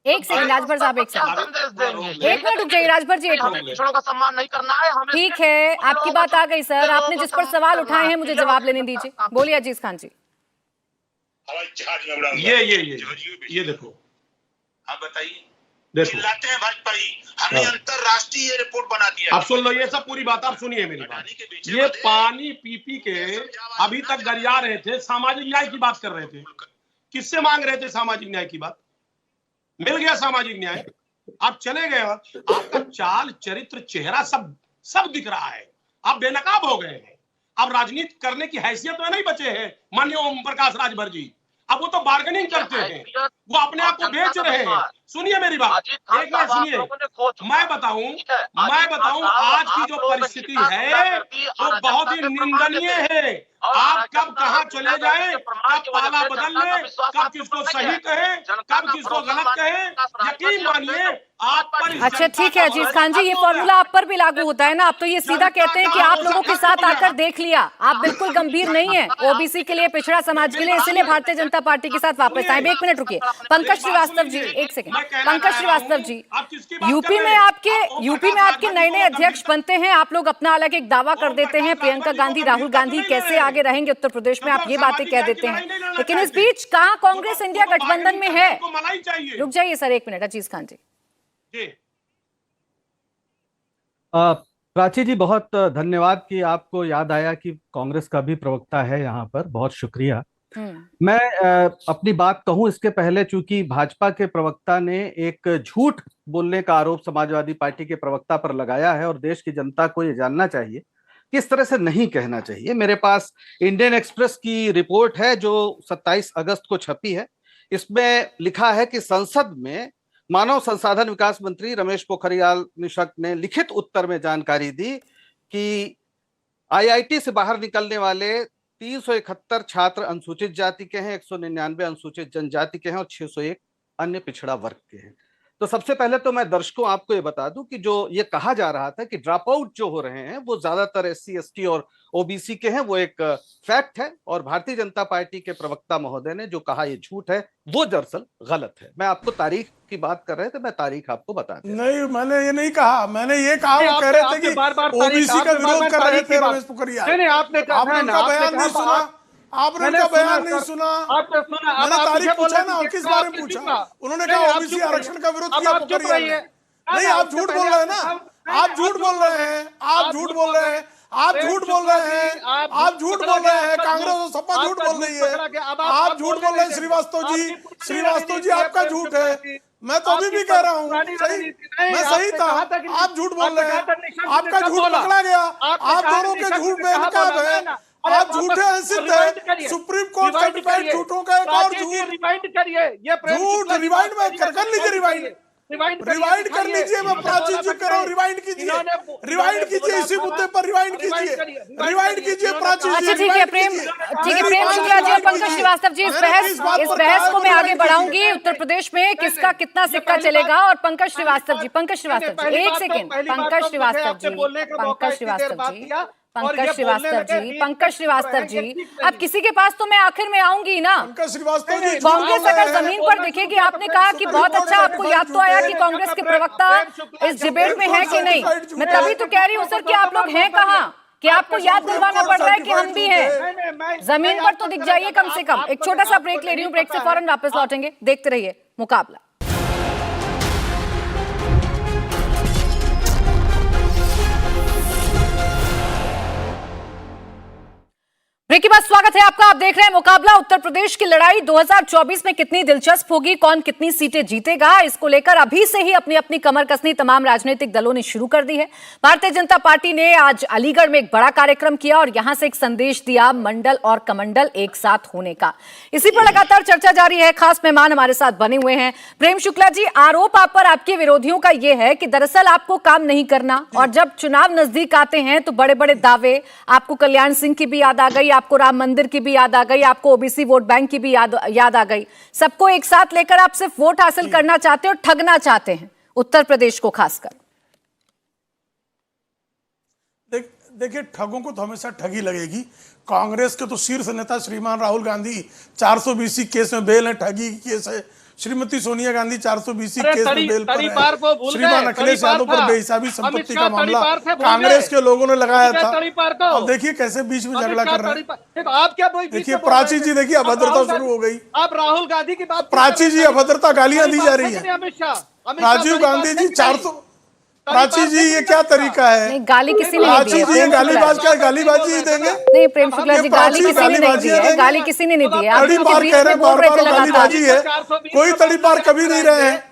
एक सेकंड राजभर साहब, एक मिनट रुक जाइए राजभर जी, एक मिनट। पिछड़ों का सम्मान नहीं करना है हमें। ठीक है, आपकी बात आ गई सर, आपने जिस पर सवाल उठाए हैं मुझे जवाब लेने दीजिए। बोलिए अजीज खान जी। ये देखो, आप बताइए, देखो चिल्लाते हैं भाजपाई, हमने अंतरराष्ट्रीय रिपोर्ट बना दिया। आप सुन लो, ये सब पूरी बात आप सुनिए मेरी बात। ये पानी पी के अभी तक गरिया रहे थे, सामाजिक न्याय की बात कर रहे थे। किससे मांग रहे थे सामाजिक न्याय की बात? मिल गया सामाजिक न्याय, आप चले गए, आपका चाल चरित्र चेहरा सब दिख रहा है, आप बेनकाब हो गए हैं। अब राजनीति करने की हैसियत में नहीं बचे हैं माननीय ओम प्रकाश राजभर जी। अब वो तो बार्गेनिंग करते हैं, वो अपने आप को बेच रहे हैं। सुनिए मेरी बात, एक मिनट सुनिए, मैं बताऊं आज की जो परिस्थिति है वो बहुत ही निंदनीय है। आप कब कहां चले जाएं, कब पाला बदल ले, कब किसको सही कहे, कब किसको गलत कहे, यकीन मानिए आप पर। अच्छा ठीक है अजीज खान जी, ये फॉर्मूला आप पर भी लागू होता है ना? आप तो ये सीधा कहते हैं कि आप लोगों के साथ आकर देख लिया, आप बिल्कुल गंभीर नहीं है ओबीसी के लिए, पिछड़ा समाज के लिए, इसलिए भारतीय जनता पार्टी के साथ वापस आए। एक मिनट रुकिए, पंकज श्रीवास्तव जी, एक सेकंड। पंकज श्रीवास्तव जी, यूपी में आपके नए अध्यक्ष बनते हैं, आप लोग अपना अलग एक दावा कर देते हैं, प्रियंका गांधी राहुल गांधी कैसे आगे रहेंगे उत्तर प्रदेश में, आप ये बातें कह देते हैं, लेकिन इस बीच कहां कांग्रेस इंडिया गठबंधन में है? रुक जाइए सर एक मिनट, अजीज खान जी। प्राची जी, बहुत धन्यवाद कि आपको याद आया कि कांग्रेस का भी प्रवक्ता है यहाँ पर, बहुत शुक्रिया। मैं अपनी बात कहूं इसके पहले, चूंकि भाजपा के प्रवक्ता ने एक झूठ बोलने का आरोप समाजवादी पार्टी के प्रवक्ता पर लगाया है और देश की जनता को ये जानना चाहिए कि इस तरह से नहीं कहना चाहिए। मेरे पास इंडियन एक्सप्रेस की रिपोर्ट है जो 27 अगस्त को छपी है। इसमें लिखा है कि संसद में मानव संसाधन विकास मंत्री रमेश पोखरियाल निशंक ने लिखित उत्तर में जानकारी दी कि आईआईटी से बाहर निकलने वाले 371 छात्र अनुसूचित जाति के हैं, 199 अनुसूचित जनजाति के हैं और 601 अन्य पिछड़ा वर्ग के हैं। तो सबसे पहले तो मैं दर्शकों आपको ये बता दूं कि जो ये कहा जा रहा था कि ड्रॉप आउट जो हो रहे हैं वो ज्यादातर एससी एसटी और ओबीसी के हैं, वो एक फैक्ट है और भारतीय जनता पार्टी के प्रवक्ता महोदय ने जो कहा ये झूठ है वो दरअसल गलत है। मैं आपको तारीख की बात कर रहे थे, मैं तारीख आपको बता दूं। नहीं, मैंने ये नहीं कहा, मैंने ये कहा वो कह रहे थे कि ओबीसी का विरोध कर रहे थे रमेश पोखरियाल। नहीं, आपने उनका बयान नहीं सुना, आपने उनका बयान नहीं सुना, मैंने तारीख पूछा ना, किस बारे में पूछा? उन्होंने कहा ओबीसी आरक्षण का विरोध किया पोखरियाल ने। नहीं, आप झूठ बोल रहे हैं ना, आप झूठ बोल रहे हैं, आप झूठ बोल रहे हैं, आप झूठ बोल रहे हैं, आप झूठ बोल रहे हैं, कांग्रेस और सपा झूठ बोल रही है, आप झूठ बोल रहे हैं श्रीवास्तव जी, श्रीवास्तव जी आपका झूठ है। मैं तो अभी भी कह रहा हूँ सही, मैं सही था, आप झूठ बोल रहे हैं, आपका झूठ पकड़ा गया, आप दोनों के झूठ बेनकाब है, आप झूठे हैं, सिद्ध है, सुप्रीम कोर्ट सर्टिफाइड झूठों का एक और झूठ, रिवाइंड करिए, ये झूठ रिवाइंड में कर लीजिए, रिवाइंड कर लीजिए, मैं प्राची जी कह रहा हूँ, रिवाइंड कीजिए इसी मुद्दे पर, रिवाइंड कीजिए प्राची जी। अच्छा ठीक है प्रेम शुक्ला जी और पंकज श्रीवास्तव जी, इस बहस को मैं आगे बढ़ाऊंगी। उत्तर प्रदेश में किसका कितना सिक्का चलेगा, और पंकज श्रीवास्तव जी एक सेकेंड, पंकज श्रीवास्तव जी अब किसी के पास तो मैं आखिर में आऊंगी ना। कांग्रेस अगर जमीन पर देखेगी, आपने कहा कि बहुत अच्छा, आपको याद तो आया कि कांग्रेस के प्रवक्ता इस डिबेट में है कि नहीं। मैं तभी तो कह रही हूँ सर कि आप लोग हैं कहाँ, कि आपको याद दिलवाना पड़ रहा है कि हम भी हैं। जमीन पर तो दिख जाइए कम से कम। एक छोटा सा ब्रेक ले रही हूँ, ब्रेक से फौरन वापस लौटेंगे। देखते रहिए मुकाबला। ब्रेक के बाद स्वागत है आपका। आप देख रहे हैं मुकाबला। उत्तर प्रदेश की लड़ाई 2024 में कितनी दिलचस्प होगी, कौन कितनी सीटें जीतेगा, इसको लेकर अभी से ही अपनी अपनी कमर कसनी तमाम राजनीतिक दलों ने शुरू कर दी है। भारतीय जनता पार्टी ने आज अलीगढ़ में एक बड़ा कार्यक्रम किया और यहां से एक संदेश दिया मंडल और कमंडल एक साथ होने का। इसी पर लगातार चर्चा जारी है। खास मेहमान हमारे साथ बने हुए हैं प्रेम शुक्ला जी। आरोप आप पर आपके विरोधियों का यह है कि दरअसल आपको काम नहीं करना, और जब चुनाव नजदीक आते हैं तो बड़े बड़े दावे, आपको कल्याण सिंह की भी याद आ गई, आपको राम मंदिर की भी याद आ गई, आपको ओबीसी वोट बैंक की भी याद आ गई। सबको एक साथ लेकर आप सिर्फ वोट हासिल करना चाहते हो, ठगना चाहते हैं उत्तर प्रदेश को खासकर। देखिए, ठगों को तो हमेशा ठगी लगेगी। कांग्रेस के तो शीर्ष नेता श्रीमान राहुल गांधी 420 केस में बेल है, ठगी केस है। श्रीमती सोनिया गांधी 420 केस में बेल पर है। श्रीमान अखिलेश यादव पर बेहिसाबी संपत्ति का मामला कांग्रेस के लोगों ने लगाया था। अब देखिए कैसे बीच में झगड़ा कर रहे हैं। आप क्या देखिए प्राची जी, देखिए अभद्रता शुरू हो गई। आप राहुल गांधी की बात, प्राची जी अभद्रता, गालियां दी जा रही है। राजीव गांधी जी 400, प्राची जी ये क्या तरीका है? नहीं, गाली किसी ने नहीं दी है। प्राची जी गालीबाज का गालीबाजी देंगे? नहीं प्रेम शुक्ला जी, गाली किसी ने नहीं दी है, गाली किसी ने नहीं दी है। आप तड़ी पार कह रहे हैं, बार-बार गालीबाजी है। कोई तड़ी पार कभी नहीं रहे हैं,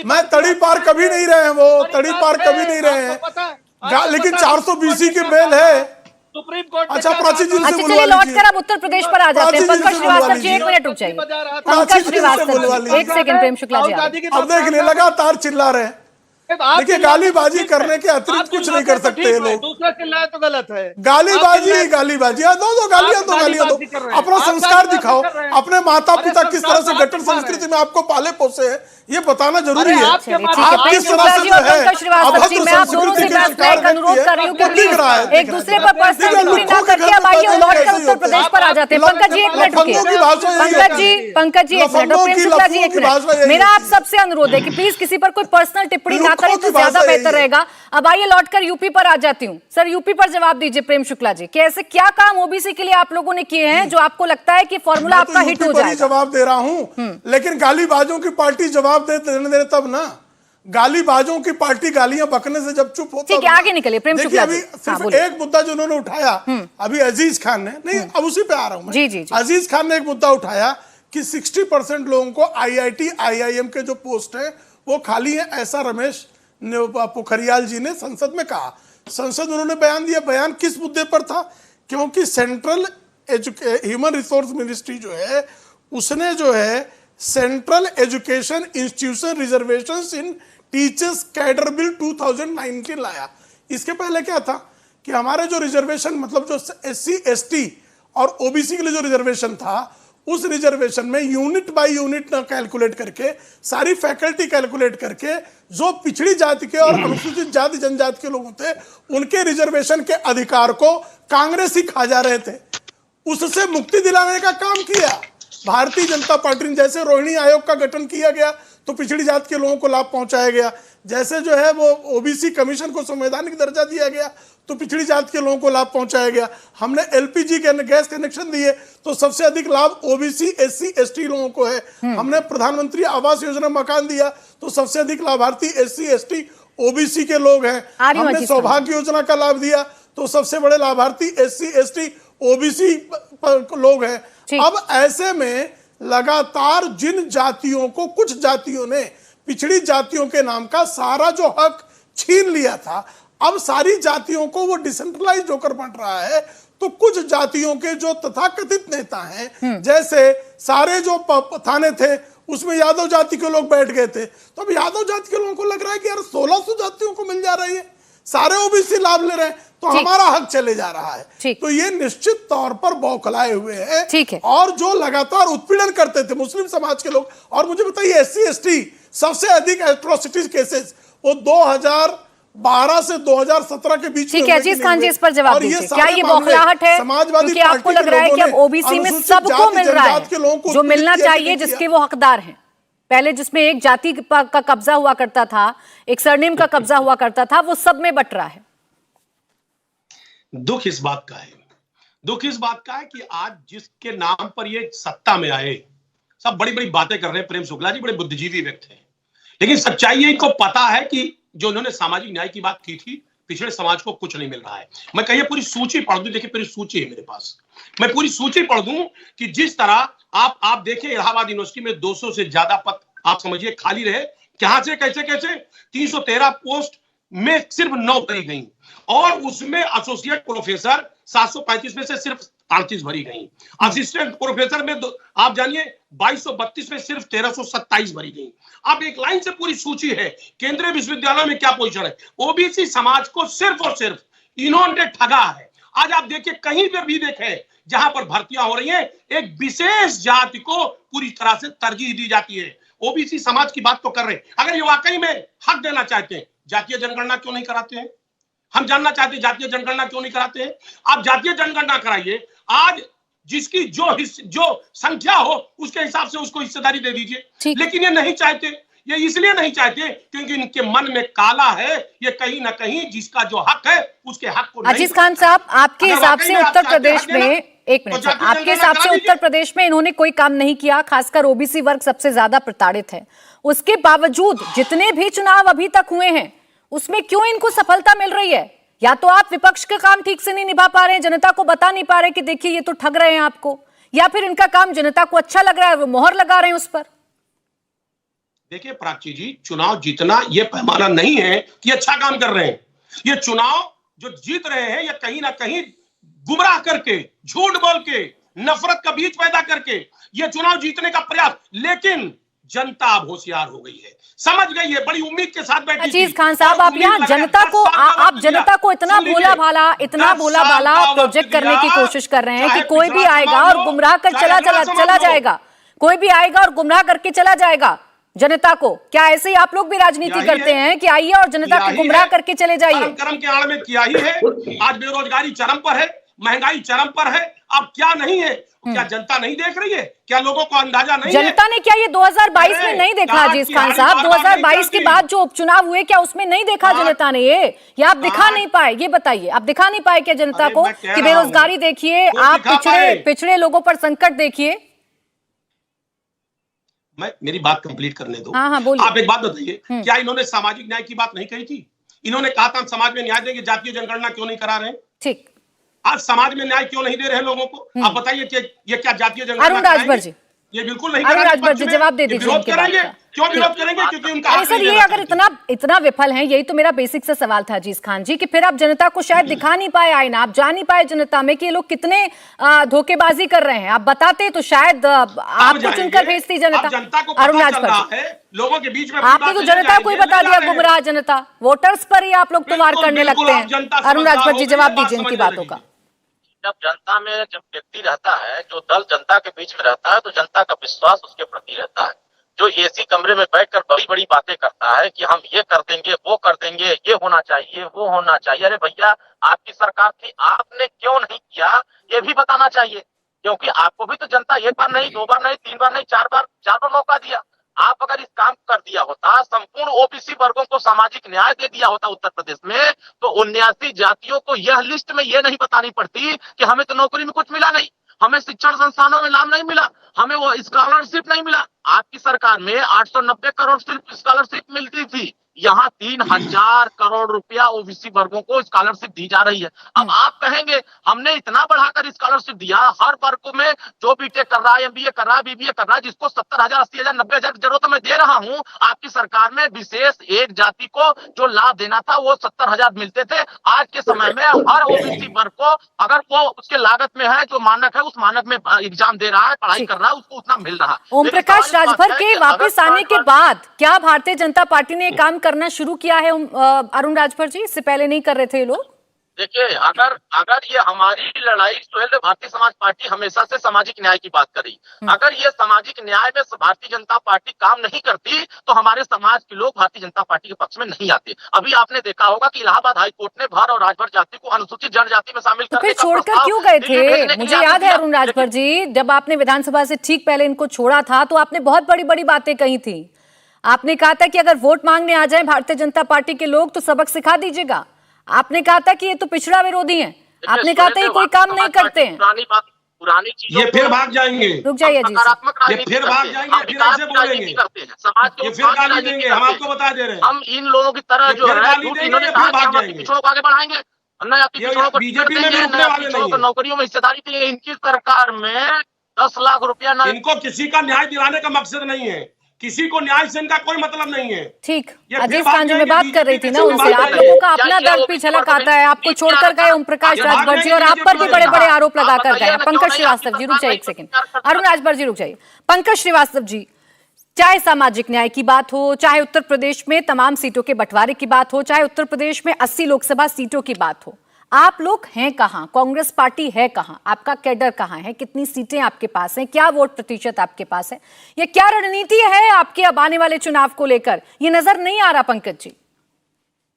मैं तड़ी पार कभी नहीं रहे हैं, वो तड़ी पार कभी नहीं रहे हैं, लेकिन 420 की बेल है सुप्रीम कोर्ट। अच्छा प्राची जी से चलिए लौटकर अब उत्तर प्रदेश पर आ जाते हैं। पंकज श्रीवास्तव जी 1 मिनट रुक जाइए। पंकज श्रीवास्तव 1 सेकंड, प्रेम शुक्ला जी अब देखिए लगातार चिल्ला रहे हैं। देखिए गालीबाजी करने के अतिरिक्त कुछ नहीं कर सकते ये लोग। दूसरा चिल्लाए तो गलत है। गालीबाजी दो गालियां दो, अपना संस्कार दिखाओ। अपने माता पिता किस तरह से गटर संस्कृति में आपको पाले पोसे है ये बताना जरूरी है। आप किस तरह से जो है मैं आप दोनों से अनुरोध कर रही हूँ कि एक दूसरे पर पर्सनल टिप्पणी ना करके अब आइए लौटकर उत्तर प्रदेश पर आ जाते हैं। पंकज जी 1 मिनट रुकिए। Pankaj ji 1 minute, Prem Shukla ji 1 minute. मेरा आप सबसे अनुरोध है कि प्लीज किसी पर कोई पर्सनल टिप्पणी ना करें तो ज्यादा बेहतर रहेगा। अब आइए लौटकर यूपी पर आ जाती हूँ। सर यूपी पर जवाब दीजिए प्रेम शुक्ला जी कि ऐसे क्या काम ओबीसी के लिए आप लोगों ने किए हैं जो आपको लगता है कि फॉर्मूला आपका हिट हो जाए? जवाब दे रहा हूँ, लेकिन गालीबाजों की पार्टी जवाब देने तब ना। गालीबाजों की पार्टी गालियां बकने से जब चुप होता है। ठीक है, आगे निकलिए प्रेम शुक्ला जी। सिर्फ एक मुद्दा जो उन्होंने उठाया अभी अजीज खान ने, नहीं अब उसी पे आ रहा हूं मैं। जी। अजीज खान ने एक मुद्दा उठाया कि 60% लोगों को IIT IIM के जो पोस्ट है वो खाली है, ऐसा रमेश पोखरियाल जी ने संसद में कहा। संसद उन्होंने बयान दिया। बयान किस मुद्दे पर था? क्योंकि सेंट्रल ह्यूमन रिसोर्स मिनिस्ट्री जो है उसने जो है सेंट्रल एजुकेशन इंस्टीट्यूशन रिजर्वेशंस इन टीचर्स कैडर बिल 2019 लाया। इसके पहले क्या था कि हमारे जो रिजर्वेशन मतलब जो SC ST और OBC के लिए जो रिजर्वेशन था, उस रिजर्वेशन में यूनिट बाय यूनिट न कैलकुलेट करके, सारी फैकल्टी कैलकुलेट करके, जो पिछड़ी जाति के और अनुसूचित जाति जनजाति के लोग थे उनके रिजर्वेशन के अधिकार को कांग्रेस ही खा जा रहे थे। उससे मुक्ति दिलाने का काम किया भारतीय जनता पार्टी ने। जैसे रोहिणी आयोग का गठन किया गया तो पिछड़ी जाति के लोगों को लाभ पहुंचाया गया, जैसे जो है वो OBC कमीशन को संवैधानिक दर्जा दिया गया तो पिछड़ी जाति के लोगों को लाभ पहुंचाया गया। हमने LPG के गैस कनेक्शन दिए तो सबसे अधिक लाभ OBC SC ST लोगों को है। हमने प्रधानमंत्री आवास योजना मकान दिया तो सबसे अधिक लाभार्थी SC ST OBC के लोग हैं। हमने सौभाग्य योजना का लाभ दिया तो सबसे बड़े लाभार्थी SC ST OBC लोग हैं। अब ऐसे में लगातार जिन जातियों को कुछ जातियों ने पिछड़ी जातियों के नाम का सारा जो हक छीन लिया था, अब सारी जातियों को वो डिसेंट्रलाइज होकर बंट रहा है। तो कुछ जातियों के जो तथाकथित नेता हैं, जैसे सारे जो थाने थे उसमें यादव जाति के लोग बैठ गए थे, तो अब यादव जाति के लोगों को लग रहा है कि यार 1600 जातियों को मिल जा रही है, सारे OBC लाभ ले रहे हैं तो हमारा हक चले जा रहा है। तो ये निश्चित तौर पर बौखलाए हुए हैं। और जो लगातार उत्पीड़न करते थे मुस्लिम समाज के लोग, और मुझे बताइए SC ST सबसे अधिक एट्रोसिटीज केसेस वो 2012 से 2017 के बीच में। ठीक है अजीज खान जी, इस पर जवाब दीजिए। क्या ये बौखलाहट है क्योंकि आपको लग रहा है कि अब OBC में सबको मिल रहा है जो मिलना चाहिए, जिसके वो हकदार हैं? पहले जिसमें एक जाति का कब्जा हुआ करता था, एक सरनेम का कब्जा हुआ करता था, वो सब में बट रहा है। दुख इस बात का है, दुख इस बात का है कि आज जिसके नाम पर ये सत्ता में आए, सब बड़ी बड़ी बातें कर रहे हैं। प्रेम शुक्ला जी बड़े बुद्धिजीवी व्यक्ति हैं, लेकिन सच्चाई है इनको पता है कि जो उन्होंने सामाजिक न्याय की बात की थी, पिछड़े समाज को कुछ नहीं मिल रहा है। मैं कहिए पूरी सूची पढ़ दूं, देखिए पूरी सूची है मेरे पास, मैं पूरी सूची पढ़ दूं कि जिस तरह आप देखिए इलाहाबाद यूनिवर्सिटी में 200 से ज्यादा पद आप समझिए खाली रहे। कहां से कैसे 313 पोस्ट में सिर्फ 9 भरी गई, और उसमें एसोसिएट प्रोफेसर 735 में से सिर्फ 38 भरी गई। असिस्टेंट प्रोफेसर में आप जानिए 2232 में सिर्फ 1327 भरी गई। अब एक लाइन से पूरी सूची है। केंद्रीय विश्वविद्यालयों में क्या पोजीशन है? OBC समाज को सिर्फ और सिर्फ इन्होंने ठगा है। आज आप देखिए कहीं पर भी देखें जहां पर भर्तियां हो रही हैं, एक विशेष जाति को पूरी तरह से तरजीह दी जाती है। OBC समाज की बात तो कर रहे हैं, अगर ये वाकई में हक देना चाहते हैं, जातीय जनगणना क्यों नहीं कराते हैं? हम जानना चाहते हैं जातीय जनगणना क्यों नहीं कराते हैं? आप जातीय जनगणना कराइए, आज जिसकी जो संख्या हो उसके हिसाब से उसको हिस्सेदारी दे दीजिए। लेकिन ये नहीं चाहते, ये इसलिए नहीं चाहते क्योंकि इनके मन में काला है, ये कहीं ना कहीं जिसका जो हक है उसके हक को। अजीज खान साहब, आपके हिसाब से उत्तर प्रदेश में, एक मिनट, आपके हिसाब से उत्तर प्रदेश में इन्होंने कोई काम नहीं किया, खासकर OBC वर्ग सबसे ज्यादा प्रताड़ित है। उसके बावजूद जितने भी चुनाव अभी तक हुए हैं उसमें क्यों इनको सफलता मिल रही है? या तो आप विपक्ष का काम ठीक से नहीं निभा पा रहे हैं, जनता को बता नहीं पा रहे कि देखिए ये तो ठग रहे हैं आपको, या फिर इनका काम जनता को अच्छा लग रहा है, वो मोहर लगा रहे हैं उस पर। देखिए प्राची जी, चुनाव जीतना ये पैमाना नहीं है कि अच्छा काम कर रहे हैं। ये चुनाव जो जीत रहे हैं ये कहीं ना कहीं गुमराह करके, झूठ बोल के, नफरत का बीज पैदा करके ये चुनाव जीतने का प्रयास। लेकिन जनता अब होशियार हो गई है, समझ गई है, बड़ी उम्मीद के साथ बैठी थी। अजीज खान साहब, आप यहाँ जनता को, आप जनता को इतना भोला भाला प्रोजेक्ट करने की कोशिश कर रहे हैं कि कोई भी आएगा और गुमराह कर चला जाएगा, कोई भी आएगा और गुमराह करके चला जाएगा जनता को। क्या ऐसे ही आप लोग भी राजनीति करते हैं कि आइए और जनता को गुमराह करके चले जाइए? कर्म के आड़ में किया ही है। आज बेरोजगारी चरम पर है, महंगाई चरम पर है, अब क्या नहीं है? क्या जनता नहीं देख रही है? क्या लोगों को अंदाजा नहीं है? जनता ने क्या ये 2022 में नहीं देखा अजीज खान साहब? 2022 के बाद जो उपचुनाव हुए क्या उसमें नहीं देखा जनता ने ये? या आप दिखा नहीं पाए? ये बताइए, आप दिखा नहीं पाए क्या जनता को कि बेरोजगारी देखिए, आप पिछड़े लोगों पर संकट देखिए? मेरी बात कंप्लीट करने दो। हाँ, बोलिए। आप एक बात बताइए, क्या इन्होंने सामाजिक न्याय की बात नहीं कही थी? इन्होंने कहा था हम समाज में न्याय देंगे, जातीय जनगणना क्यों नहीं करा रहे? ठीक, आज समाज में न्याय क्यों नहीं दे रहे लोगों को? आप बताइए कि ये क्या जातीय जनगणना? अरुण राजभर जी, ये बिल्कुल नहीं। अरुण राजभर जी जवाब दे दीजिए। विरोध कराएंगे क्यों विरोध करेंगे? क्योंकि उनका अरे सर, ये अगर इतना विफल हैं, यही तो मेरा बेसिक सा सवाल था अजीज खान जी, कि फिर आप जनता को शायद दिखा नहीं पाए आईना, आप जा नहीं पाए जनता में कि ये लोग कितने धोखेबाजी कर रहे हैं। आप बताते तो शायद आपको चुनकर भेजती जनता। अरुण राजभर, लोगों के बीच में आपने तो जनता को ही बता दिया गुमराह जनता, वोटर्स पर ही आप लोग तो वार करने लगते हैं। अरुण राजभर जी, जवाब दीजिए इनकी बातों का। जब जनता में जब व्यक्ति रहता है, जो दल जनता के बीच में रहता है, तो जनता का विश्वास उसके प्रति रहता है। जो एसी कमरे में बैठकर बड़ी बड़ी बातें करता है कि हम ये कर देंगे, वो कर देंगे, ये होना चाहिए, वो होना चाहिए, अरे भैया आपकी सरकार थी, आपने क्यों नहीं किया ये भी बताना चाहिए। क्योंकि आपको भी तो जनता एक बार नहीं, दो बार नहीं, तीन बार नहीं, चार बार मौका दिया। आप अगर इस काम कर दिया होता, संपूर्ण ओबीसी वर्गों को सामाजिक न्याय दे दिया होता उत्तर प्रदेश में, तो 79 जातियों को यह लिस्ट में यह नहीं बतानी पड़ती कि हमें तो नौकरी में कुछ मिला नहीं, हमें शिक्षण संस्थानों में लाभ नहीं मिला, हमें वो स्कॉलरशिप नहीं मिला। आपकी सरकार में 890 करोड़ सिर्फ स्कॉलरशिप मिलती थी, यहाँ 3000 करोड़ रुपया ओबीसी वर्गों को स्कॉलरशिप दी जा रही है। अब आप कहेंगे हमने इतना बढ़ाकर स्कॉलरशिप दिया, हर वर्ग में जो बीटेक कर रहा है, एमबीए कर रहा है, बीबीए कर रहा है, जिसको 70,000, 80,000, 90,000 की जरूरत मैं दे रहा हूँ। आपकी सरकार में विशेष एक जाति को जो लाभ देना था वो 70,000 मिलते थे। आज के समय में हर ओबीसी वर्ग को, अगर वो उसके लागत में है, जो मानक है, उस मानक में एग्जाम दे रहा है, पढ़ाई कर रहा है, उसको उतना मिल रहा है। ओम प्रकाश राजभर के वापस आने के बाद क्या भारतीय जनता पार्टी ने काम करना शुरू किया है? अरुण राजभर जी, इससे पहले नहीं कर रहे थे ये लोग? देखिए, अगर ये हमारी लड़ाई जो है, भारतीय समाज पार्टी हमेशा से सामाजिक न्याय की बात करी। अगर ये सामाजिक न्याय में भारतीय जनता पार्टी काम नहीं करती, तो हमारे समाज के लोग भारतीय जनता पार्टी के पक्ष में नहीं आते। अभी आपने देखा होगा कि इलाहाबाद हाईकोर्ट ने भर और राजभर जाति को अनुसूचित जनजाति में शामिल करने का छोड़कर क्यों गए थे? मुझे याद है अरुण राजभर जी, जब आपने विधानसभा से ठीक पहले इनको छोड़ा था, तो आपने बहुत बड़ी बड़ी बातें कही थी। आपने कहा था कि अगर वोट मांगने आ जाए भारतीय जनता पार्टी के लोग तो सबक सिखा दीजिएगा। आपने कहा था कि ये तो पिछड़ा विरोधी हैं। आपने कहा था ये कोई काम नहीं करते हैं। पुरानी चीजों ये फिर भाग जाएंगे, रुक जाइए जी, ये फिर भाग जाएंगे, फिर ऐसे बोलेंगे, समाज को फिर गाली देंगे। हम आपको बता दे रहे हैं, हम इन लोगों की तरह जो है पिछड़ों को आगे बढ़ाएंगे, बीजेपी में भी रुकने वाले नहीं है। नौकरियों में हिस्सेदारी थी इनकी सरकार में 10 लाख रुपया। इनको किसी का न्याय दिलाने का मकसद नहीं है, किसी को न्याय से इनका कोई मतलब नहीं है। ठीक, अजीज खान जी, मैं बात कर रही थी ना उनसे, आप लोगों का अपना दर्द भी झलक आता है। आपको छोड़कर गए ओम प्रकाश राजभर जी और आप पर भी बड़े बड़े आरोप लगाकर गए। पंकज श्रीवास्तव जी, रुक जाइए एक सेकंड। अरुण राजभर जी रुक जाइए। पंकज श्रीवास्तव जी, चाहे सामाजिक न्याय की बात हो, चाहे उत्तर प्रदेश में तमाम सीटों के बंटवारे की बात हो, चाहे उत्तर प्रदेश में 80 लोकसभा सीटों की बात हो, आप लोग हैं कहां? कांग्रेस पार्टी है कहां? आपका कैडर कहां है? कितनी सीटें आपके पास हैं? क्या वोट प्रतिशत आपके पास है? ये क्या रणनीति है आपके अब आने वाले चुनाव को लेकर? ये नजर नहीं आ रहा पंकज जी।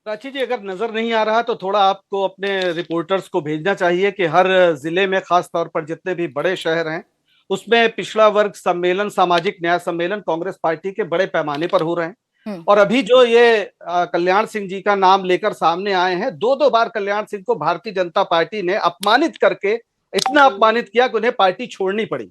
प्राची जी, अगर नजर नहीं आ रहा तो थोड़ा आपको अपने रिपोर्टर्स को भेजना चाहिए कि हर जिले में, खास तौर पर जितने भी बड़े शहर हैं, उसमें पिछड़ा वर्ग सम्मेलन, सामाजिक न्याय सम्मेलन कांग्रेस पार्टी के बड़े पैमाने पर हो रहे हैं। और अभी जो ये कल्याण सिंह जी का नाम लेकर सामने आए हैं, 2 बार कल्याण सिंह को भारतीय जनता पार्टी ने अपमानित करके इतना अपमानित किया कि उन्हें पार्टी छोड़नी पड़ी।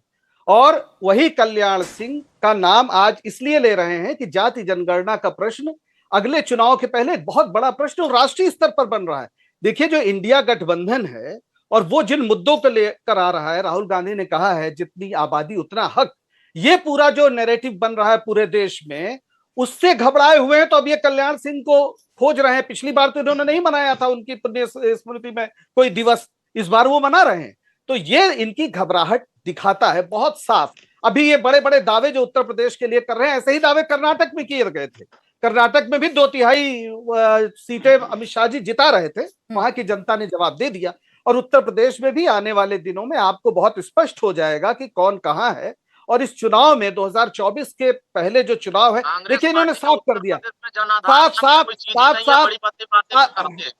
और वही कल्याण सिंह का नाम आज इसलिए ले रहे हैं कि जाति जनगणना का प्रश्न अगले चुनाव के पहले बहुत बड़ा प्रश्न राष्ट्रीय स्तर पर बन रहा है। देखिए, जो इंडिया गठबंधन है और वो जिन मुद्दों को लेकर आ रहा है, राहुल गांधी ने कहा है जितनी आबादी उतना हक, ये पूरा जो नैरेटिव बन रहा है पूरे देश में, उससे घबराए हुए हैं। तो अब ये कल्याण सिंह को खोज रहे हैं। पिछली बार तो इन्होंने नहीं मनाया था उनकी पुण्य स्मृति में कोई दिवस, इस बार वो मना रहे हैं। तो ये इनकी घबराहट दिखाता है बहुत साफ। अभी ये बड़े बड़े दावे जो उत्तर प्रदेश के लिए कर रहे हैं, ऐसे ही दावे कर्नाटक में किए गए थे। कर्नाटक में भी 2/3 सीटें अमित शाह जी जिता रहे थे, वहां की जनता ने जवाब दे दिया। और उत्तर प्रदेश में भी आने वाले दिनों में आपको बहुत स्पष्ट हो जाएगा कि कौन कहां है। और इस चुनाव में 2024 के पहले जो चुनाव है, देखिए इन्होंने साफ कर दिया, साफ।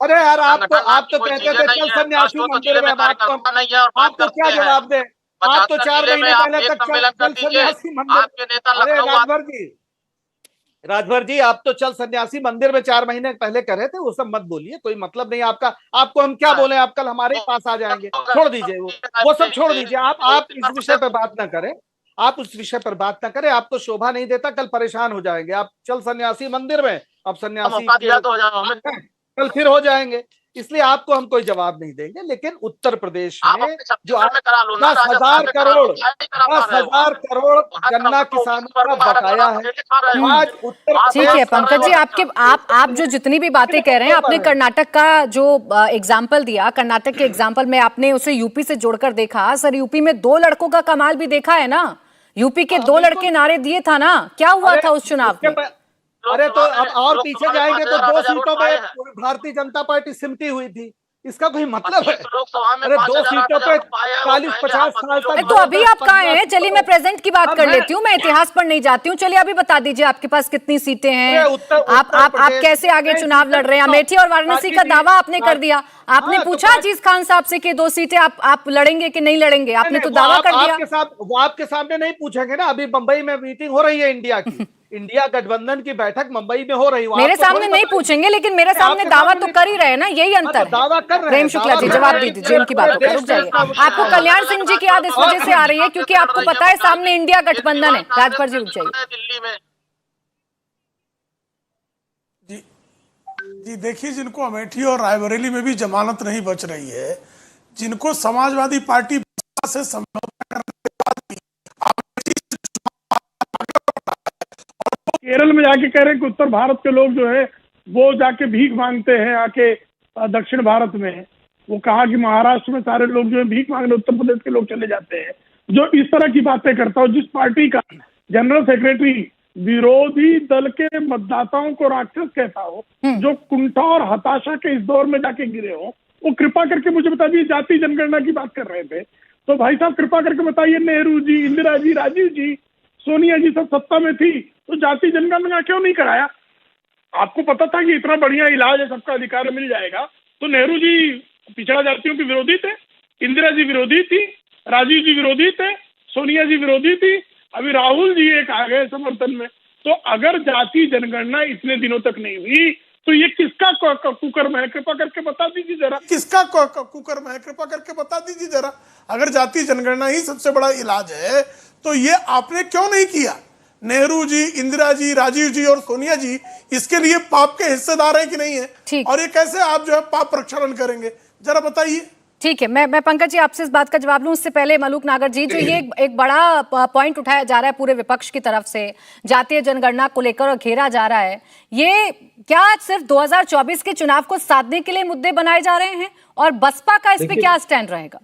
अरे यार, आप तो कहते थे चल सन्यासी मंदिर में, आपको क्या जवाब दे? आप तो 4 महीने पहले तक चल सन्यासी मंदिर। अरे राजभर जी, आप तो चल सन्यासी मंदिर में 4 महीने पहले कह रहे थे, वो सब मत बोलिए, कोई मतलब नहीं आपका। आपको हम क्या बोले, आप कल हमारे पास आ जाएंगे। छोड़ दीजिए वो सब छोड़ दीजिए। आप इस विषय पर बात ना करें, आप उस विषय पर बात ना करें, आपको शोभा नहीं देता, कल परेशान हो जाएंगे। आप चल सन्यासी मंदिर में, अब सन्यासी कल फिर हो जाएंगे। इसलिए आपको हम कोई जवाब नहीं देंगे। लेकिन उत्तर प्रदेश आप में अपने जो छत्तीसगढ़ में करा लो ना, 10,000 करोड़ गन्ना किसानों का बकाया है। आज उत्तर ठीक है पंकज जी, आप जो जितनी भी बातें कह रहे हैं, आपने कर्नाटक का जो एग्जाम्पल दिया, कर्नाटक के एग्जाम्पल में आपने उसे यूपी से जोड़कर देखा। सर यूपी में 2 लड़कों का कमाल भी देखा है ना, यूपी के 2 लड़के नारे दिए था ना, क्या हुआ था उस चुनाव में? अरे तो अब और पीछे जाएंगे तो 2 सीटों पे भारतीय जनता पार्टी सिमटी हुई थी, इसका कोई मतलब है? अरे 2 सीटों पे 40-50 साल तक। तो अभी आप कहाँ हैं? चलिए मैं प्रेजेंट की बात कर लेती हूँ, मैं इतिहास पर नहीं जाती हूँ। चलिए अभी बता दीजिए आपके पास कितनी सीटें हैं, आप कैसे आगे चुनाव लड़ रहे हैं? अमेठी और वाराणसी का दावा आपने कर दिया, आपने पूछा अजीज खान साहब से कि 2 सीटें आप लड़ेंगे कि नहीं लड़ेंगे, आपने तो दावा कर दिया। वो आपके सामने नहीं पूछेंगे ना। अभी मुंबई में मीटिंग हो रही है इंडिया की, इंडिया गठबंधन की बैठक मुंबई में हो रही है। मेरे सामने नहीं पूछेंगे, लेकिन मेरे सामने दावा तो कर ही रहे हैं ना, यही अंतर है। दावा कर रहे हैं। प्रेम शुक्ला जी जवाब दे दीजिए इनकी बातों का, रुक जाइए। आपको कल्याण सिंह जी की याद इस वजह से आ रही है क्योंकि आपको पता है सामने इंडिया गठबंधन है। राजभर जी रुक जाइए। दिल्ली में जी देखिए, जिनको अमेठी और रायबरेली में भी जमानत नहीं बच रही है, जिनको समाजवादी पार्टी से समझौता करने के बाद भी केरल में जाके कह रहे हैं कि उत्तर भारत के लोग जो है वो जाके भीख मांगते हैं आके दक्षिण भारत में। वो कहा कि महाराष्ट्र में सारे लोग जो है भीख मांगने उत्तर प्रदेश के लोग चले जाते हैं। जो इस तरह की बातें करता हो, जिस पार्टी का जनरल सेक्रेटरी विरोधी दल के मतदाताओं को राक्षस कहता हो, जो कुंठा और हताशा के इस दौर में जाके गिरे हो, वो कृपा करके मुझे बताइए। जाति जनगणना की बात कर रहे थे तो भाई साहब कृपा करके बताइए, नेहरू जी, इंदिरा जी, राजीव जी, सोनिया जी सब सत्ता में थी तो जाति जनगणना क्यों नहीं कराया? आपको पता था कि इतना बढ़िया इलाज है, सबका अधिकार मिल जाएगा। तो नेहरू जी पिछड़ा जातियों के विरोधी थे, इंदिरा जी विरोधी थी, राजीव जी विरोधी थे, सोनिया जी विरोधी थी, अभी राहुल जी एक आ गए समर्थन में। तो अगर जाति जनगणना इतने दिनों तक नहीं हुई तो ये किसका कुकर्म है? कृपा करके बता दीजिए जरा, किसका कुकर्म है? कृपा करके बता दीजिए जरा। अगर जाति जनगणना ही सबसे बड़ा इलाज है तो ये आपने क्यों नहीं किया? नेहरू जी, इंदिरा जी, राजीव जी और सोनिया जी इसके लिए पाप के हिस्सेदार हैं कि नहीं है? और ये कैसे आप जो है पाप प्रक्षालन करेंगे, जरा बताइए। ठीक है, मैं पंकज जी आपसे इस बात का जवाब लूं उससे पहले मलूक नागर जी, जो ये एक बड़ा पॉइंट उठाया जा रहा है पूरे विपक्ष की तरफ से, जातीय जनगणना को लेकर घेरा जा रहा है, ये क्या सिर्फ 2024 के चुनाव को साधने के लिए मुद्दे बनाए जा रहे हैं और बसपा का इस पे क्या स्टैंड रहेगा?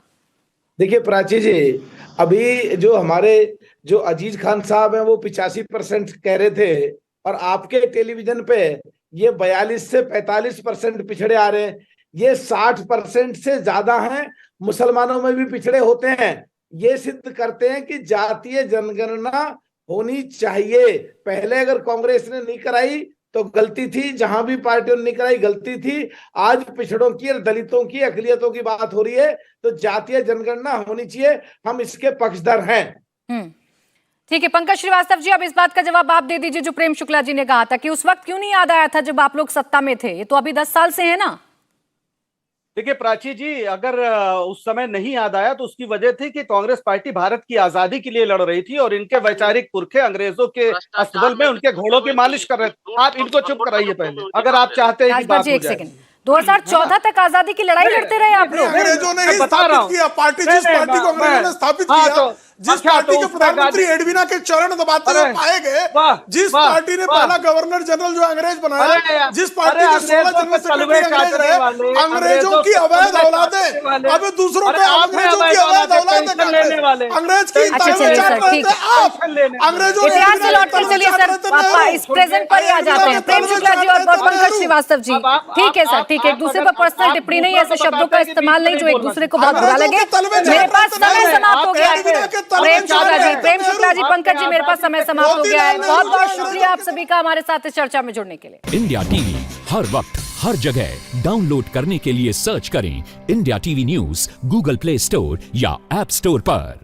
देखिए प्राची जी, अभी जो हमारे जो अजीज खान साहब हैं वो 85% कह रहे थे और आपके टेलीविजन पे ये 42 से 45% पिछड़े आ रहे हैं। ये 60% से ज्यादा हैं, मुसलमानों में भी पिछड़े होते हैं। ये सिद्ध करते हैं कि जातीय जनगणना होनी चाहिए। पहले अगर कांग्रेस ने नहीं कराई तो गलती थी, जहां भी पार्टियों ने नहीं कराई गलती थी। आज पिछड़ों की और दलितों की, अकलियतों की बात हो रही है तो जातीय जनगणना होनी चाहिए, हम इसके पक्षधर हैं। ठीक है पंकज श्रीवास्तव जी, अब इस बात का जवाब आप दे दीजिए जो प्रेम शुक्ला जी ने कहा था कि उस वक्त क्यों नहीं याद आया था जब आप लोग सत्ता में थे? ये तो अभी 10 साल से है ना। देखिए प्राची जी, अगर उस समय नहीं याद आया तो उसकी वजह थी कि कांग्रेस पार्टी भारत की आजादी के लिए लड़ रही थी और इनके वैचारिक पुरखे अंग्रेजों के अस्तबल में उनके घोड़ों की मालिश कर रहे थे। आप इनको चुप कराइए पहले, अगर आप चाहते हैं कि बात हो जाए। 2014 तक आजादी की लड़ाई लड़ते रहे आप लोग। अंग्रेजों ने ही स्थापित किया पार्टी, जिस पार्टी को अंग्रेजों ने स्थापित किया, जिस पार्टी के प्रधानमंत्री एडविना के चरण दबाते हुए पाए गए, जिस पार्टी ने पहला गवर्नर जनरल जो अंग्रेज बनाया, जिस पार्टी के 16 जनरल सेक्रेटरी अंग्रेज रहे, अंग्रेजों की अवैध औलादें अब दूसरों पे अंग्रेजों की अवैध औलादें अंग्रेज की अंग्रेजों इतिहास से लौट कर चलिए सर, इस प्रेजेंट पर ही आ जाते हैं। प्रेम शुक्ला जी और पंकज श्रीवास्तव जी, ठीक है सर, ठीक है, एक दूसरे पर पर्सनल टिप्पणी नहीं, ऐसे शब्दों का इस्तेमाल नहीं जो एक दूसरे को बहुत बुरा लगे। मेरे पास समय समाप्त हो गया है। प्रेम शुक्ला जी, पंकज जी, मेरे पास समय समाप्त हो गया है। बहुत बहुत शुक्रिया आप सभी का हमारे साथ इस चर्चा में जुड़ने के लिए। इंडिया टीवी हर वक्त हर जगह डाउनलोड करने के लिए सर्च करें India TV news Google play store या ऐप स्टोर पर।